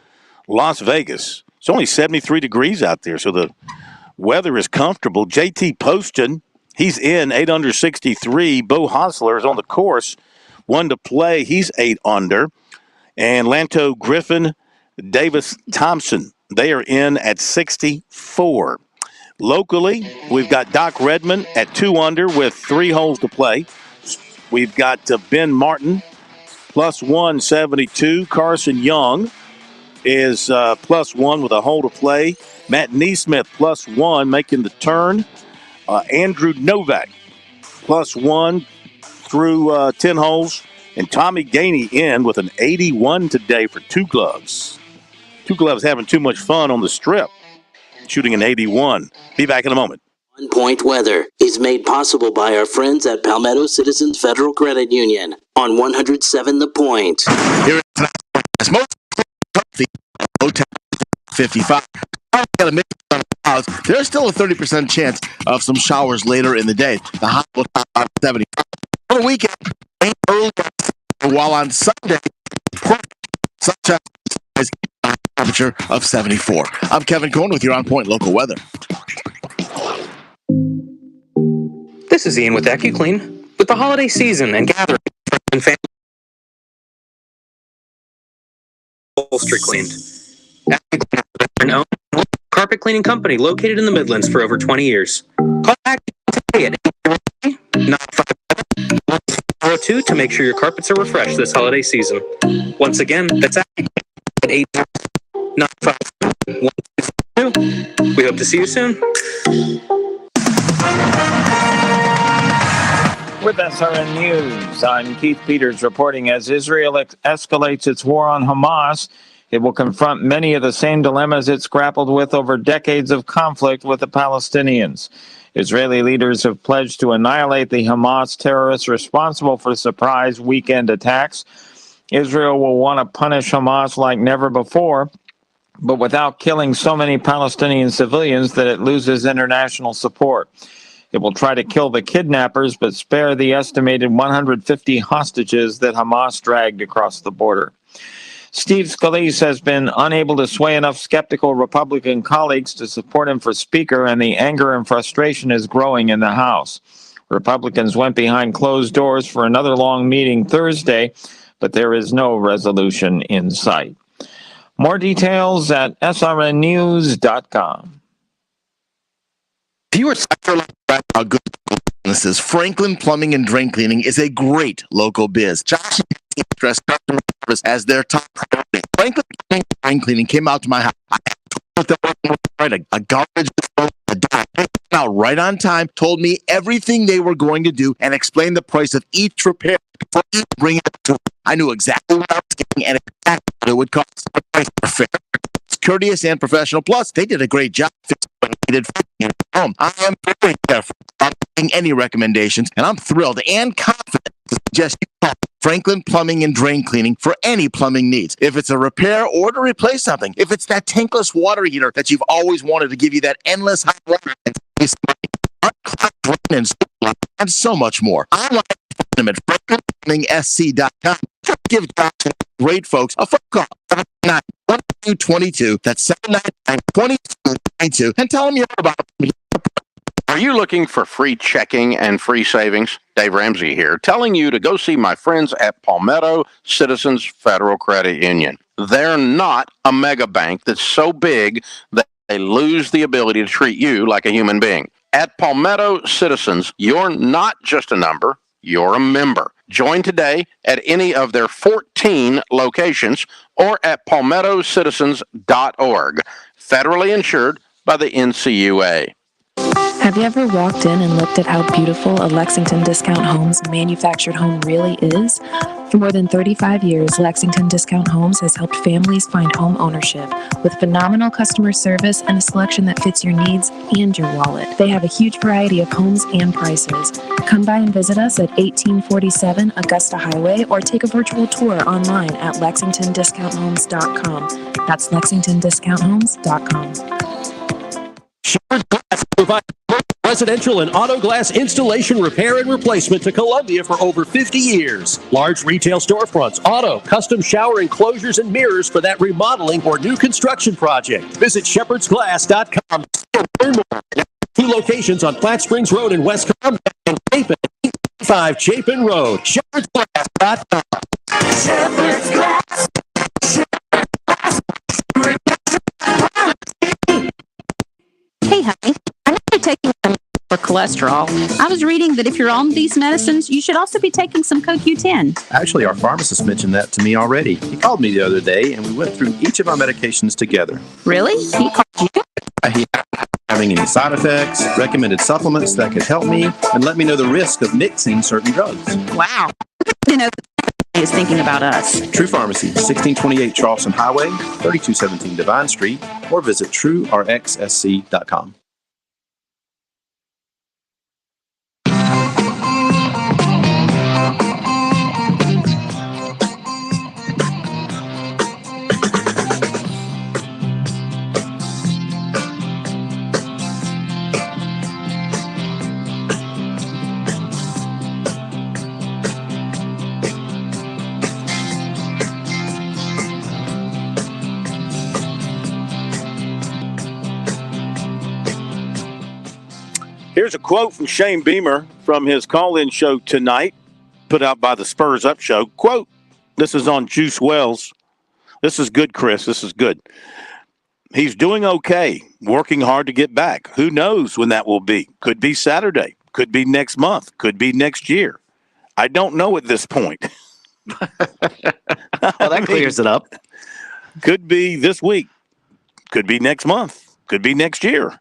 Las Vegas. It's only 73 degrees out there, so the weather is comfortable. JT Poston, he's in 8 under 63. Bo Hosler is on the course, 1 to play. He's 8 under. And Lanto Griffin, Davis Thompson, they are in at 64. Locally, we've got Doc Redmond at 2 under with 3 holes to play. We've got Ben Martin, plus 172. Carson Young is plus 1 with a hole to play. Matt Neesmith, plus 1, making the turn. Andrew Novak, plus 1 through 10 holes. And Tommy Gainey in with an 81 today for 2 gloves. 2 gloves having too much fun on the strip, shooting an 81. Be back in a moment. On Point Weather is made possible by our friends at Palmetto Citizens Federal Credit Union on 107 The Point. Here is most comfy, low temperature 55. Got a mix of clouds. There's still a 30% chance of some showers later in the day. The high will top out 70. On the weekend, rain early, while on Sunday, sunshine temperature of 74. I'm Kevin Cohn with your On Point local weather. This is Ian with AccuClean. With the holiday season and gathering and family, upholstery cleaned. AccuClean is an own carpet cleaning company located in the Midlands for over 20 years. Call AccuClean today at 803-957-1402 to make sure your carpets are refreshed this holiday season. Once again, that's AccuClean at 803-957-1402. We hope to see you soon. With SRN News, I'm Keith Peters reporting as Israel escalates its war on Hamas, it will confront many of the same dilemmas it's grappled with over decades of conflict with the Palestinians. Israeli leaders have pledged to annihilate the Hamas terrorists responsible for surprise weekend attacks. Israel will want to punish Hamas like never before, but without killing so many Palestinian civilians that it loses international support. It will try to kill the kidnappers, but spare the estimated 150 hostages that Hamas dragged across the border. Steve Scalise has been unable to sway enough skeptical Republican colleagues to support him for Speaker, and the anger and frustration is growing in the House. Republicans went behind closed doors for another long meeting Thursday, but there is no resolution in sight. More details at srnnews.com. If you are good businesses, Franklin Plumbing and Drain Cleaning is a great local biz. Josh stress customer service as their top priority. Franklin Plumbing and Drain Cleaning came out to my house. A garbage out right on time, told me everything they were going to do, and explained the price of each repair before even bringing it to I knew exactly what I was getting and exactly what it would cost. Fair, courteous, and professional. Plus, they did a great job fixing what I needed at home. I am very careful about making any recommendations, and I'm thrilled and confident to suggest you call Franklin Plumbing and Drain Cleaning for any plumbing needs. If it's a repair or to replace something, if it's that tankless water heater that you've always wanted to give you that endless hot water and so much more. Online them at franklinplumbing.sc.com. Give great folks a phone call. 799-1222. That's 799-2222. And tell them you heard about it. Are you looking for free checking and free savings? Dave Ramsey here, telling you to go see my friends at Palmetto Citizens Federal Credit Union. They're not a mega bank that's so big that they lose the ability to treat you like a human being. At Palmetto Citizens, you're not just a number, you're a member. Join today at any of their 14 locations or at palmettocitizens.org. Federally insured by the NCUA. Have you ever walked in and looked at how beautiful a Lexington Discount Homes manufactured home really is? For more than 35 years, Lexington Discount Homes has helped families find home ownership with phenomenal customer service and a selection that fits your needs and your wallet. They have a huge variety of homes and prices. Come by and visit us at 1847 Augusta Highway or take a virtual tour online at lexingtondiscounthomes.com. That's lexingtondiscounthomes.com. Shepherd's Glass provides residential and auto glass installation, repair, and replacement to Columbia for over 50 years. Large retail storefronts, auto, custom shower enclosures, and mirrors for that remodeling or new construction project. Visit shepherdsglass.com to learn more. 2 locations on Flat Springs Road in West Columbia and Chapin, 5 Chapin Road. Shepherdsglass.com. Shepherd's Glass. Hey, honey, I know you're taking some for cholesterol. I was reading that if you're on these medicines, you should also be taking some CoQ10. Actually, our pharmacist mentioned that to me already. He called me the other day, and we went through each of our medications together. Really? He called you? He having any side effects, recommended supplements that could help me, and let me know the risk of mixing certain drugs. Wow. You know, is thinking about us. True Pharmacy, 1628 Charleston Highway, 3217 Divine Street, or visit truerxsc.com. Here's a quote from Shane Beamer from his call-in show tonight, put out by the Spurs Up Show. Quote, this is on Juice Wells. This is good, Chris. This is good. He's doing okay, working hard to get back. Who knows when that will be? Could be Saturday. Could be next month. Could be next year. I don't know at this point. Well, that clears it up. Could be this week. Could be next month. Could be next year.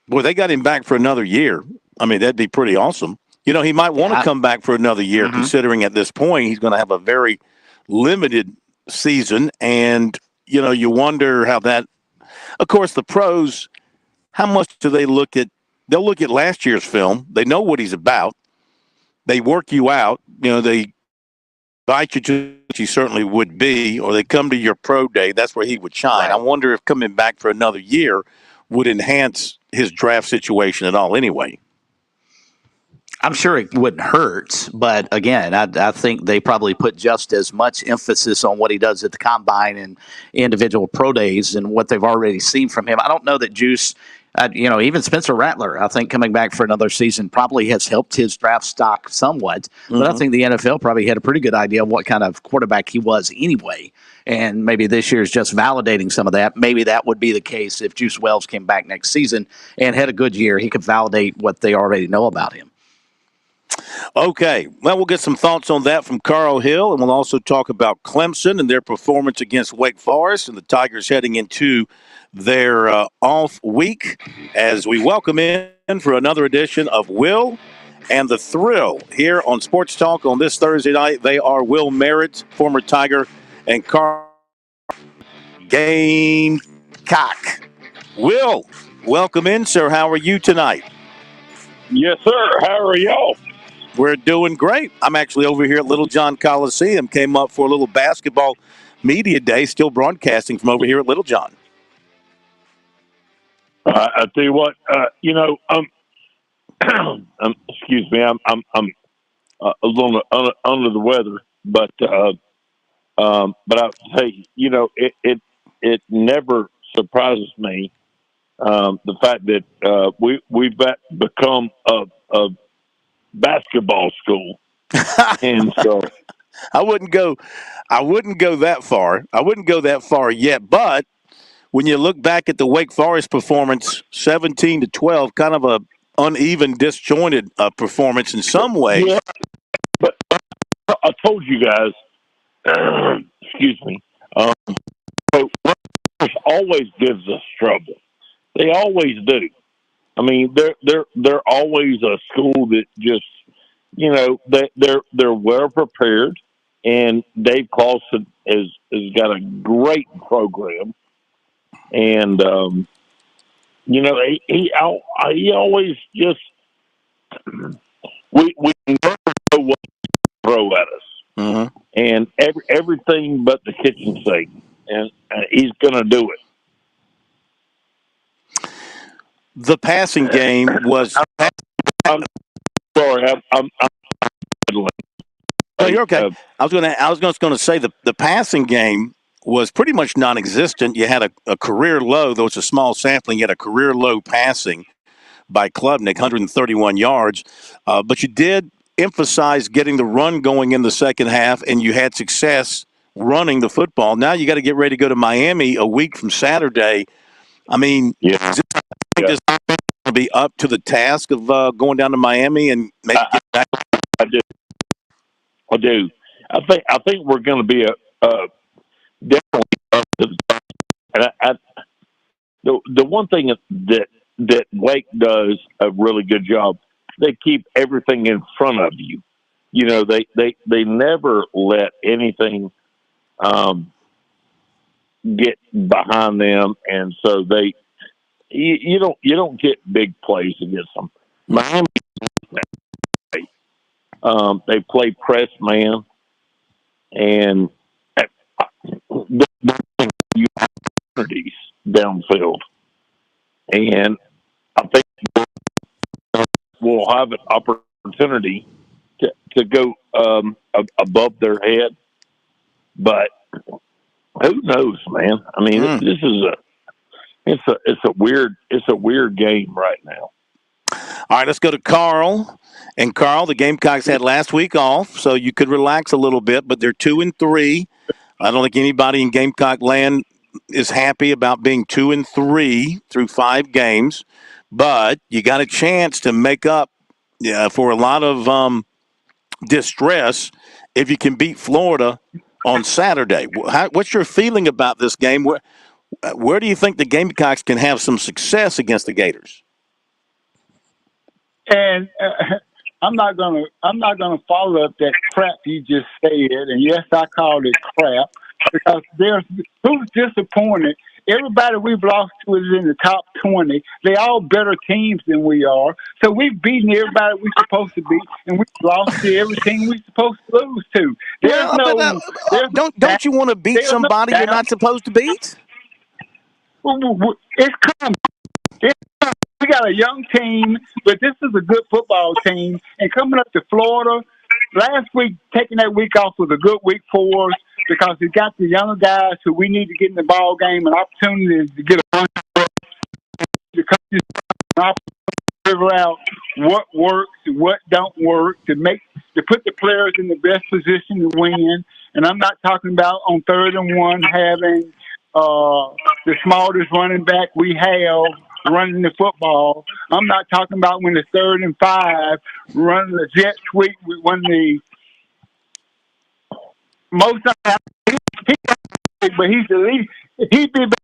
Boy, they got him back for another year. I mean, that'd be pretty awesome. You know, he might want to come back for another year, considering at this point he's going to have a very limited season. And, you know, you wonder how that – of course, the pros, how much do they look at – they'll look at last year's film. They know what he's about. They work you out. You know, they invite you to – he certainly would be, or they come to your pro day. That's where he would shine. Right. I wonder if coming back for another year would enhance his draft situation at all anyway. I'm sure it wouldn't hurt, but again, I think they probably put just as much emphasis on what he does at the combine and individual pro days and what they've already seen from him. I don't know that Juice, even Spencer Rattler, I think coming back for another season probably has helped his draft stock somewhat. But I think the NFL probably had a pretty good idea of what kind of quarterback he was anyway. And maybe this year is just validating some of that. Maybe that would be the case if Juice Wells came back next season and had a good year. He could validate what they already know about him. Okay. Well, we'll get some thoughts on that from Carl Hill, and we'll also talk about Clemson and their performance against Wake Forest and the Tigers heading into their off week as we welcome in for another edition of Will and the thrill here on Sports Talk on this Thursday night. They are Will Merritt, former Tiger, and Carl Gamecock. Will, welcome in, sir. How are you tonight? Yes, sir. How are y'all? We're doing great. I'm actually over here at Little John Coliseum. Came up for a little basketball media day, still broadcasting from over here at Little John. I tell you what, excuse me, I'm a little under the weather, but I say, it never surprises me the fact that we've become a basketball school, and so I wouldn't go that far. I wouldn't go that far yet, but when you look back at the Wake Forest performance, 17-12, kind of a uneven, disjointed performance in some ways. Yeah, but I told you guys, excuse me, Rutgers always gives us trouble. They always do. I mean, they're always a school that just, they're well prepared, and Dave Clawson has got a great program, and he always just we never know what to throw at us, and everything but the kitchen sink, and he's going to do it. The passing game was. I'm sorry, I'm no, you're okay. I was just going to say the passing game was pretty much non-existent. You had a career low, though it's a small sampling. You had a career low passing by Klubnik, 131 yards, but you did emphasize getting the run going in the second half, and you had success running the football. Now you got to get ready to go to Miami a week from Saturday. I mean, is this going to be up to the task of going down to Miami and maybe get back? I do. I think we're going to be definitely up to the task. And the one thing that Wake does a really good job, they keep everything in front of you. They never let anything get behind them, and so you don't get big plays against them. Miami, they play press man, and you have opportunities downfield, and I think we'll have an opportunity to go above their head, but who knows, man? I mean, this is it's a weird game right now. All right, let's go to Carl. And Carl, the Gamecocks had last week off, so you could relax a little bit, but they're 2-3. I don't think anybody in Gamecock land is happy about being 2-3 through 5 games, but you got a chance to make up for a lot of distress if you can beat Florida on Saturday. What's your feeling about this game? Where do you think the Gamecocks can have some success against the Gators? And I'm not gonna follow up that crap you just said. And yes, I called it crap because who's disappointed. Everybody we've lost to is in the top 20. They all better teams than we are. So we've beaten everybody we're supposed to beat, and we've lost to every team we're supposed to lose to. Don't you want to beat somebody you're not supposed to beat? It's coming. We got a young team, but this is a good football team. And coming up to Florida, last week, taking that week off was a good week for us because we got the younger guys who we need to get in the ball game and opportunities to get a bunch of the coaches figure out what works and what don't work to put the players in the best position to win. And I'm not talking about on 3rd and 1 having the smartest running back we have running the football. I'm not talking about when it's 3rd and 5 running the jet sweep with one of the most. But he's the least. He'd be the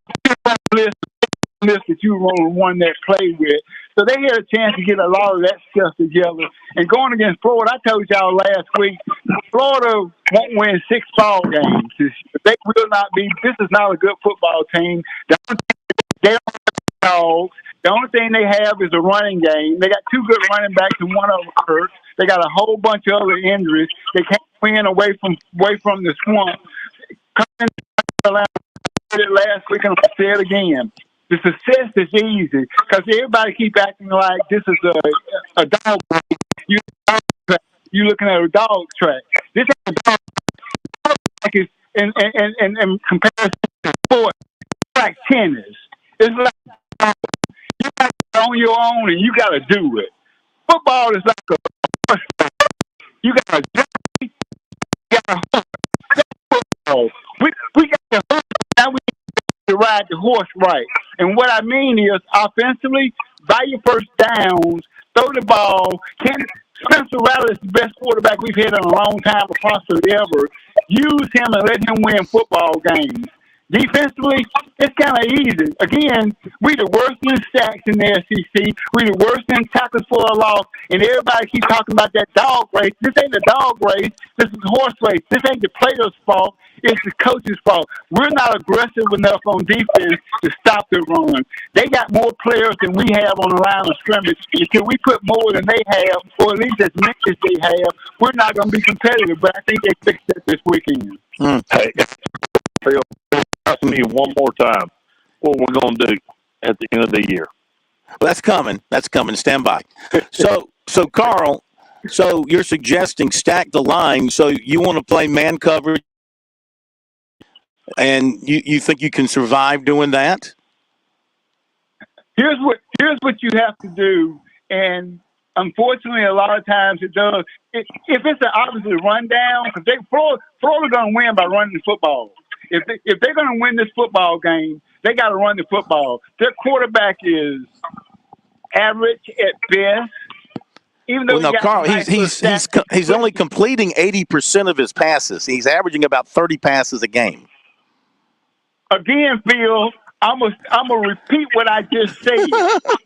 list that you want one that play with. So they get a chance to get a lot of that stuff together. And going against Florida, I told y'all last week, Florida won't win 6 ball games this year. They will not be. This is not a good football team. They don't have dogs. The only thing they have is a running game. They got 2 good running backs and one of them hurt. They got a whole bunch of other injuries. They can't win away from the swamp. I said it last week and I'll say it again. The success is easy because everybody keep acting like this is a dog track. You looking at a dog track. This is a dog track is in comparison to sport, it's like tennis. It's like you got it on your own and you got to do it. Football is like a you got to you got to we got the horse now. We to ride the horse right. And what I mean is, offensively, buy your first downs, throw the ball. Spencer Rattler is the best quarterback we've had in a long time, or possibly ever. Use him and let him win football games. Defensively, it's kind of easy. Again, we the worst in sacks in the SEC. We the worst in tackles for a loss. And everybody keeps talking about that dog race. This ain't a dog race. This is a horse race. This ain't the player's fault. It's the coach's fault. We're not aggressive enough on defense to stop the run. They got more players than we have on the line of scrimmage. Until we put more than they have, or at least as much as they have, we're not going to be competitive. But I think they fixed that this weekend. Hey, Phil, ask me one more time what we're going to do at the end of the year. Well, that's coming. That's coming. Stand by. So Carl, so you're suggesting stack the line. So you want to play man coverage, and you think you can survive doing that? Here's what you have to do, and unfortunately, a lot of times it does. If it's an opposite rundown, because Florida's going to win by running the football. If they're going to win this football game, they got to run the football. Their quarterback is average at best. Even though Carl, he's only completing 80% of his passes. He's averaging about 30 passes a game. Again, Phil, I'm gonna repeat what I just said.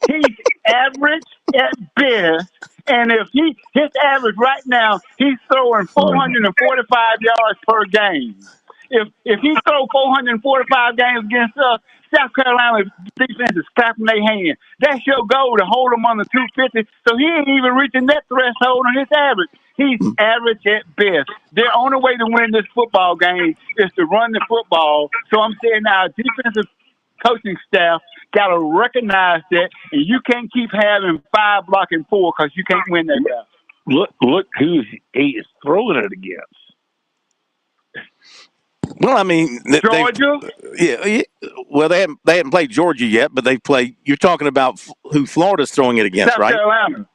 He's average at best, and if his average right now, he's throwing 445 yards per game. If he throw 445 games against us, South Carolina's defense is clapping their hand. That's your goal, to hold him under 250. So he ain't even reaching that threshold on his average. He's average at best. Their only way to win this football game is to run the football. So I'm saying now, defensive coaching staff got to recognize that, and you can't keep having 5 blocking 4 because you can't win that game. Look who he is throwing it against. Well, I mean, Georgia. Yeah. Well, they haven't played Georgia yet, but they played. You're talking about who Florida's throwing it against, South right? Carolina.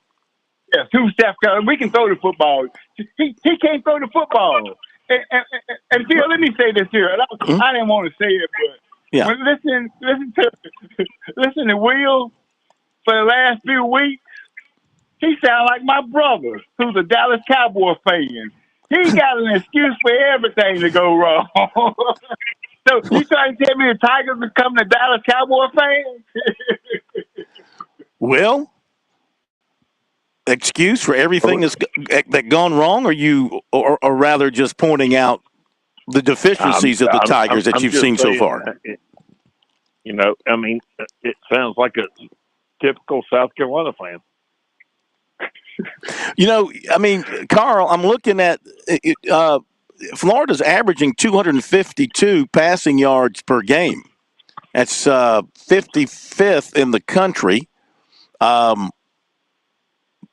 Yes, who South Carolina. We can throw the football. He can't throw the football. And Phil, let me say this here. I didn't want to say it, but yeah. Listen to Will for the last few weeks. He sounds like my brother, who's a Dallas Cowboy fan. He got an excuse for everything to go wrong. So you trying to tell me the Tigers become the Dallas Cowboy fans? Well, excuse for everything that's gone wrong, or rather just pointing out the deficiencies of the Tigers that you've seen so far? You know, I mean, it sounds like a typical South Carolina fan. You know, I mean, Carl, I'm looking at Florida's averaging 252 passing yards per game. That's 55th in the country. They're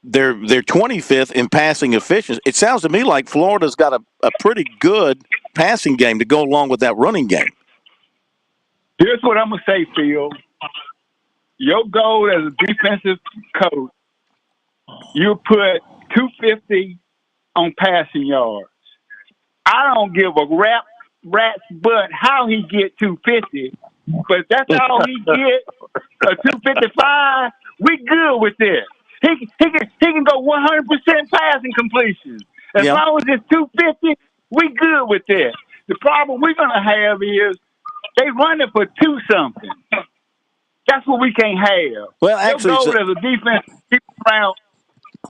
25th in passing efficiency. It sounds to me like Florida's got a pretty good passing game to go along with that running game. Here's what I'm going to say, Phil. Your goal as a defensive coach, you put 250 on passing yards. I don't give a rat's butt how he get 250, but that's all he get, a 255. We good with this. He can go 100% passing completion. As long as it's 250, we good with this. The problem we're going to have is they run it for 2-something. That's what we can't have. Well, actually, your goal as a defense,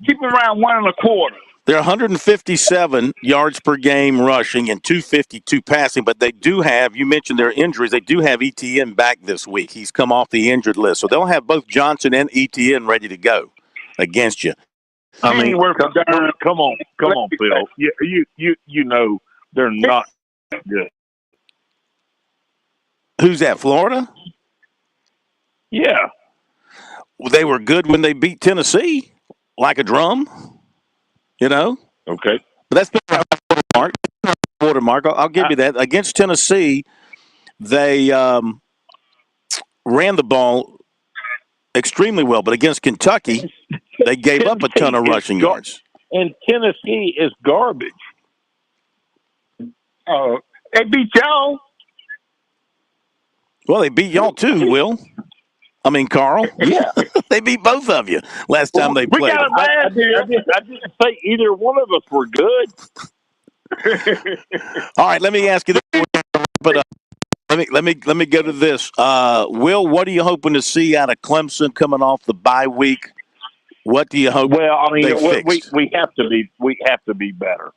keep them around 1.25. They're 157 yards per game rushing and 252 passing, but they do have, you mentioned their injuries, they do have ETN back this week. He's come off the injured list. So they'll have both Johnson and ETN ready to go against you. I mean, come on, Phil. You know they're not good. Who's that, Florida? Yeah. They were good when they beat Tennessee, like a drum. You know? Okay. But that's been our watermark. I'll give you that. Against Tennessee, they ran the ball extremely well. But against Kentucky, they gave up a ton of rushing yards. And Tennessee is garbage. They beat y'all. Well, they beat y'all too, Will. I mean, Carl. Yeah. They beat both of you last time they played. I didn't say either one of us were good. All right, let me ask you this. But let me go to this. Will, what are you hoping to see out of Clemson coming off the bye week? What do you hope? Well, I mean, we have to be better.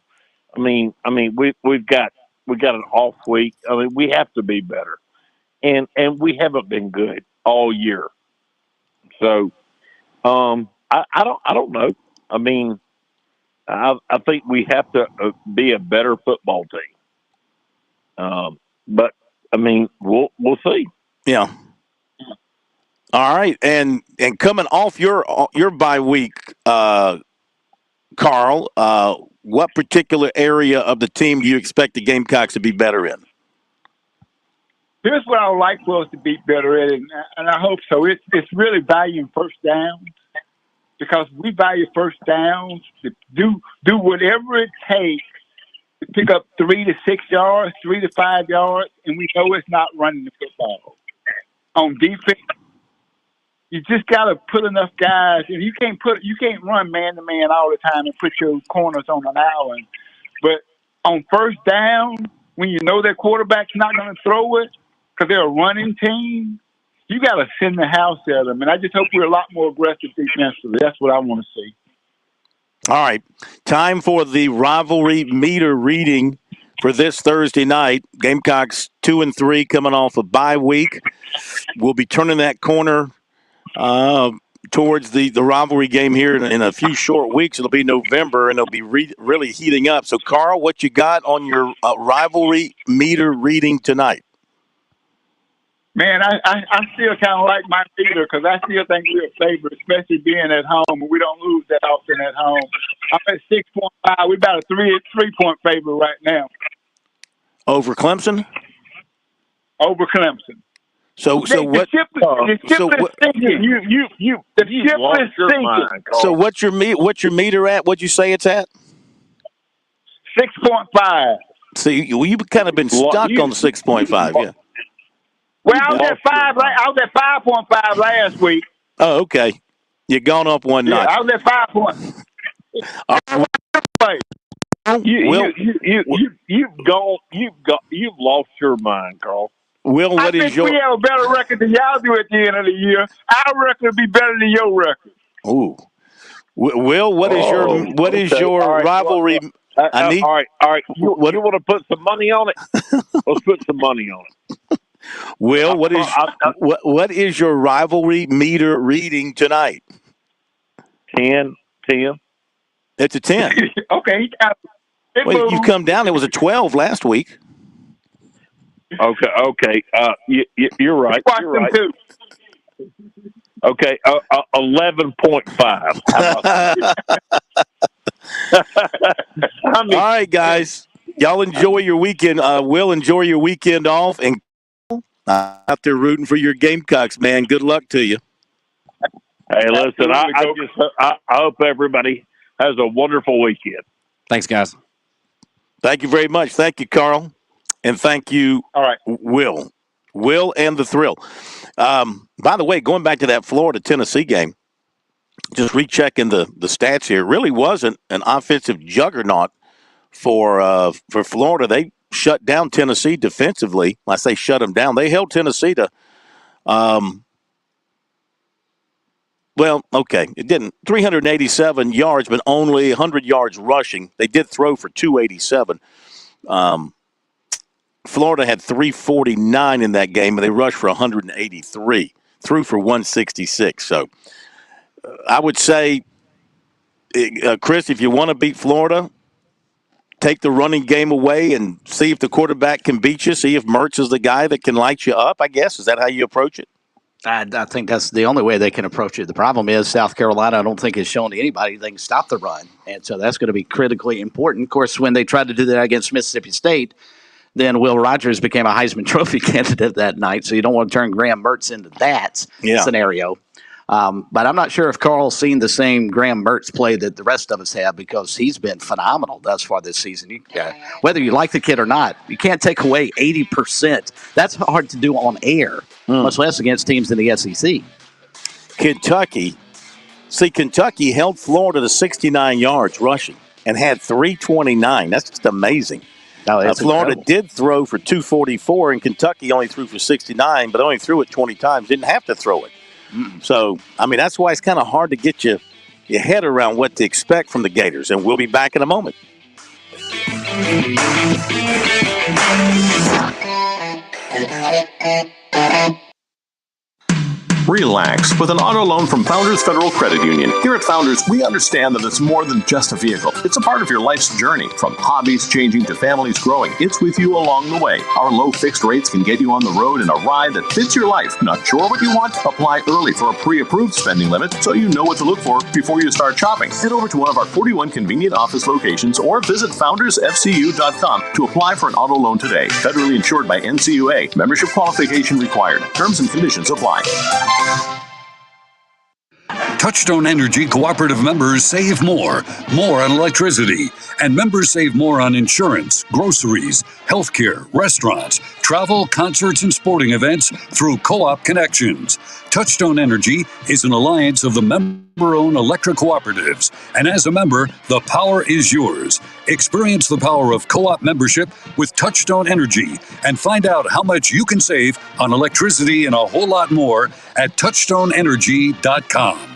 I mean, we've got an off week. I mean, we have to be better, and we haven't been good all year. So, I don't know. I mean, I think we have to be a better football team. But I mean, we'll see. Yeah. All right, and coming off your bye week, Carl, what particular area of the team do you expect the Gamecocks to be better in? Here's what I would like for us to be better at, and I hope so. It's really valuing first downs, because we value first downs to do whatever it takes to pick up 3 to 6 yards, 3 to 5 yards, and we know it's not running the football. On defense, you just got to put enough guys, and you can't run man to man all the time and put your corners on an island. But on first down, when you know that quarterback's not going to throw it because they're a running team, you got to send the house at them. And I just hope we're a lot more aggressive defensively. That's what I want to see. All right. Time for the rivalry meter reading for this Thursday night. Gamecocks 2-3 coming off a bye week. We'll be turning that corner towards the rivalry game here in a few short weeks. It'll be November, and it'll be really heating up. So, Carl, what you got on your rivalry meter reading tonight? Man, I still kind of like my meter because I still think we're a favorite, especially being at home. We don't lose that often at home. I'm at 6.5. We're about a 3-point favorite right now. Over Clemson? Over Clemson. So what? The ship is sinking. The ship is sinking. So what's your meter at? What'd you say it's at? 6.5. See, you've kind of been stuck on the 6.5, yeah. Well, I was at 5.5 last week. Oh, okay. You've gone up one notch. I was at 5 points. You've lost your mind, Carl. Will, I think we have a better record than y'all do at the end of the year. Our record will be better than your record. Ooh, Will, what is your rivalry? All right. You want to put some money on it? Let's put some money on it. Will, what is your rivalry meter reading tonight? 10. It's a 10. Okay. Wait, you've come down. It was a 12 last week. Okay. You're right. You're right. Okay, 11.5. All right, guys. Y'all enjoy your weekend. Will, enjoy your weekend off, and out there rooting for your Gamecocks, man. Good luck to you. Hey, listen, I hope everybody has a wonderful weekend. Thanks, guys. Thank you very much. Thank you, Carl. And thank you, all right, Will and the Thrill. By the way, going back to that Florida-Tennessee game, just rechecking the stats here, really wasn't an offensive juggernaut for Florida. They shut down Tennessee defensively. I say shut them down. They held Tennessee to Well, okay, it didn't. 387 yards, but only 100 yards rushing. They did throw for 287. Florida had 349 in that game, and they rushed for 183. Threw for 166. So I would say, Chris, if you want to beat Florida, take the running game away and see if the quarterback can beat you. See if Mertz is the guy that can light you up, I guess. Is that how you approach it? I think that's the only way they can approach it. The problem is South Carolina, I don't think, has shown to anybody they can stop the run. And so that's going to be critically important. Of course, when they tried to do that against Mississippi State, then Will Rogers became a Heisman Trophy candidate that night. So you don't want to turn Graham Mertz into that scenario. But I'm not sure if Carl's seen the same Graham Mertz play that the rest of us have, because he's been phenomenal thus far this season. Whether you like the kid or not, you can't take away 80%. That's hard to do on air, much less against teams in the SEC. Kentucky held Florida to 69 yards rushing and had 329. That's just amazing. Florida did throw for 244, and Kentucky only threw for 69, but only threw it 20 times. Didn't have to throw it. So, I mean, that's why it's kind of hard to get your head around what to expect from the Gators. And we'll be back in a moment. Relax with an auto loan from Founders Federal Credit Union. Here at Founders, we understand that it's more than just a vehicle. It's a part of your life's journey. From hobbies changing to families growing, it's with you along the way. Our low fixed rates can get you on the road in a ride that fits your life. Not sure what you want? Apply early for a pre-approved spending limit so you know what to look for before you start shopping. Head over to one of our 41 convenient office locations or visit foundersfcu.com to apply for an auto loan today. Federally insured by NCUA. Membership qualification required. Terms and conditions apply. Touchstone Energy Cooperative members save more on electricity, and members save more on insurance, groceries, healthcare, restaurants, travel, concerts, and sporting events through Co-op Connections. Touchstone Energy is an alliance of the member-owned electric cooperatives, and as a member, the power is yours. Experience the power of co-op membership with Touchstone Energy and find out how much you can save on electricity and a whole lot more at touchstoneenergy.com.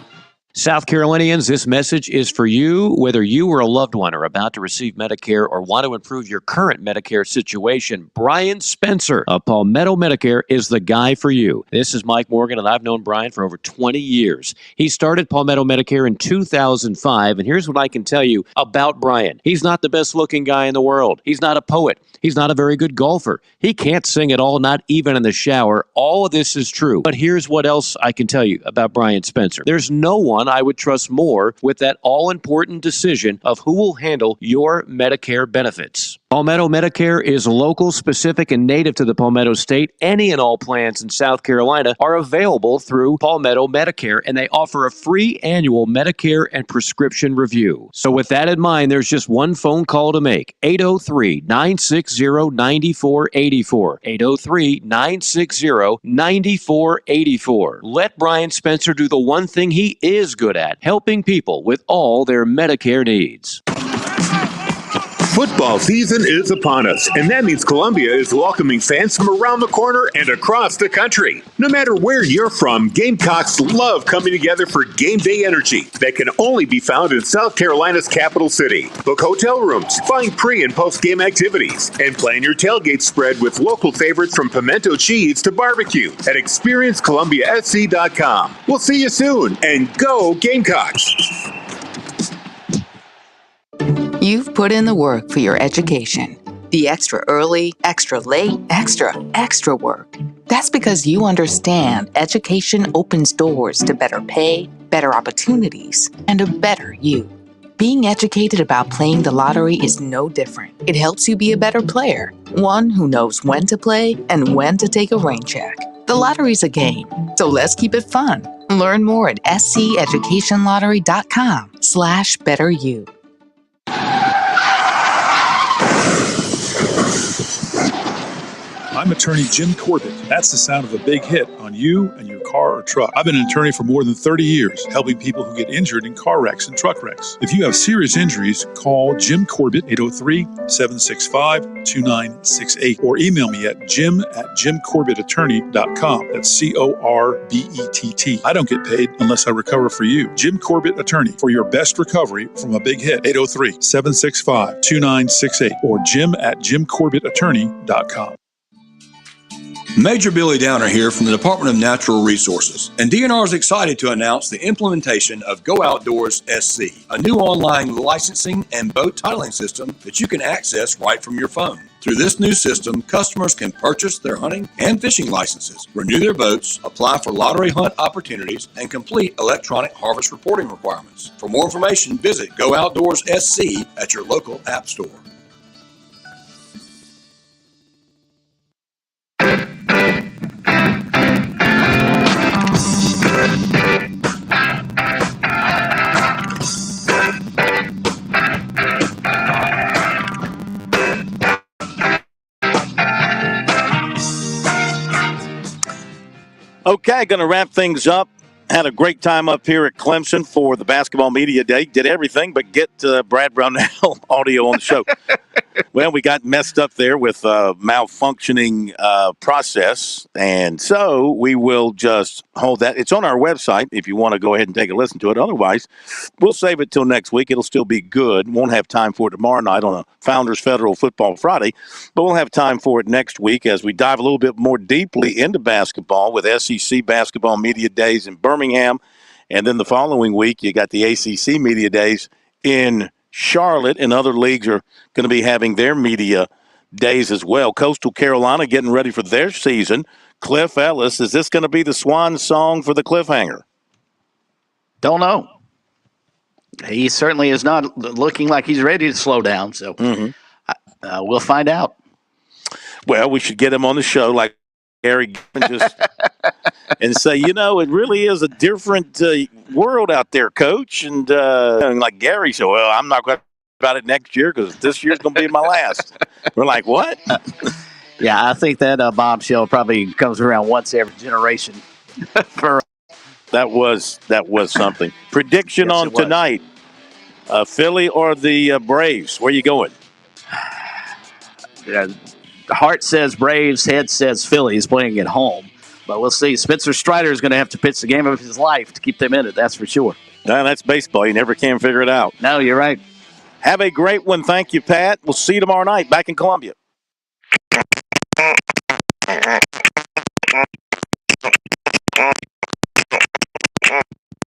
South Carolinians, this message is for you, whether you or a loved one are about to receive Medicare or want to improve your current Medicare situation. Brian Spencer of Palmetto Medicare is the guy for you. This is Mike Morgan, and I've known Brian for over 20 years. He started Palmetto Medicare in 2005, and here's what I can tell you about Brian. He's not the best-looking guy in the world. He's not a poet. He's not a very good golfer. He can't sing at all, not even in the shower. All of this is true. But here's what else I can tell you about Brian Spencer. There's no one I would trust more with that all-important decision of who will handle your Medicare benefits. Palmetto Medicare is local, specific, and native to the Palmetto State. Any and all plans in South Carolina are available through Palmetto Medicare, and they offer a free annual Medicare and prescription review. So with that in mind, there's just one phone call to make, 803-960-9484, 803-960-9484. Let Brian Spencer do the one thing he is good at, helping people with all their Medicare needs. Football season is upon us, and that means Columbia is welcoming fans from around the corner and across the country. No matter where you're from, Gamecocks love coming together for game day energy that can only be found in South Carolina's capital city. Book hotel rooms, find pre- and post-game activities, and plan your tailgate spread with local favorites from pimento cheese to barbecue at experiencecolumbiasc.com. We'll see you soon, and go Gamecocks! You've put in the work for your education. The extra early, extra late, extra work. That's because you understand education opens doors to better pay, better opportunities, and a better you. Being educated about playing the lottery is no different. It helps you be a better player, one who knows when to play and when to take a rain check. The lottery's a game, so let's keep it fun. Learn more at sceducationlottery.com/betteryou. I'm attorney Jim Corbett. That's the sound of a big hit on you and your car car or truck. I've been an attorney for more than 30 years, helping people who get injured in car wrecks and truck wrecks. If you have serious injuries, call Jim Corbett, 803-765-2968, or email me at jim@jimcorbettattorney.com. That's CORBETT. I don't get paid unless I recover for you. Jim Corbett Attorney, for your best recovery from a big hit. 803-765-2968 or jim@jimcorbettattorney.com. Major Billy Downer here from the Department of Natural Resources, and DNR is excited to announce the implementation of Go Outdoors SC, a new online licensing and boat titling system that you can access right from your phone. Through this new system, customers can purchase their hunting and fishing licenses, renew their boats, apply for lottery hunt opportunities, and complete electronic harvest reporting requirements. For more information, visit Go Outdoors SC at your local app store. Okay, going to wrap things up. Had a great time up here at Clemson for the Basketball Media Day. Did everything but get Brad Brownell audio on the show. Well, we got messed up there with malfunctioning process, and so we will just hold that. It's on our website if you want to go ahead and take a listen to it. Otherwise, we'll save it till next week. It'll still be good. Won't have time for it tomorrow night on a Founders Federal Football Friday, but we'll have time for it next week as we dive a little bit more deeply into basketball with SEC Basketball Media Days in Birmingham, and then the following week you got the ACC Media Days in Charlotte, and other leagues are going to be having their media days as well. Coastal Carolina getting ready for their season. Cliff Ellis, is this going to be the swan song for the cliffhanger? Don't know. He certainly is not looking like he's ready to slow down, so we'll find out. Well, we should get him on the show like Gary just and say, it really is a different world out there, Coach. And like Gary said, well, I'm not going to about it next year because this year's going to be my last. We're like, what? Yeah, I think that bombshell probably comes around once every generation. That was something. Prediction on tonight, Philly or the Braves? Where you going? Heart says Braves, head says Philly. He's playing at home. But we'll see. Spencer Strider is going to have to pitch the game of his life to keep them in it, that's for sure. No, that's baseball. You never can figure it out. No, you're right. Have a great one. Thank you, Pat. We'll see you tomorrow night back in Columbia.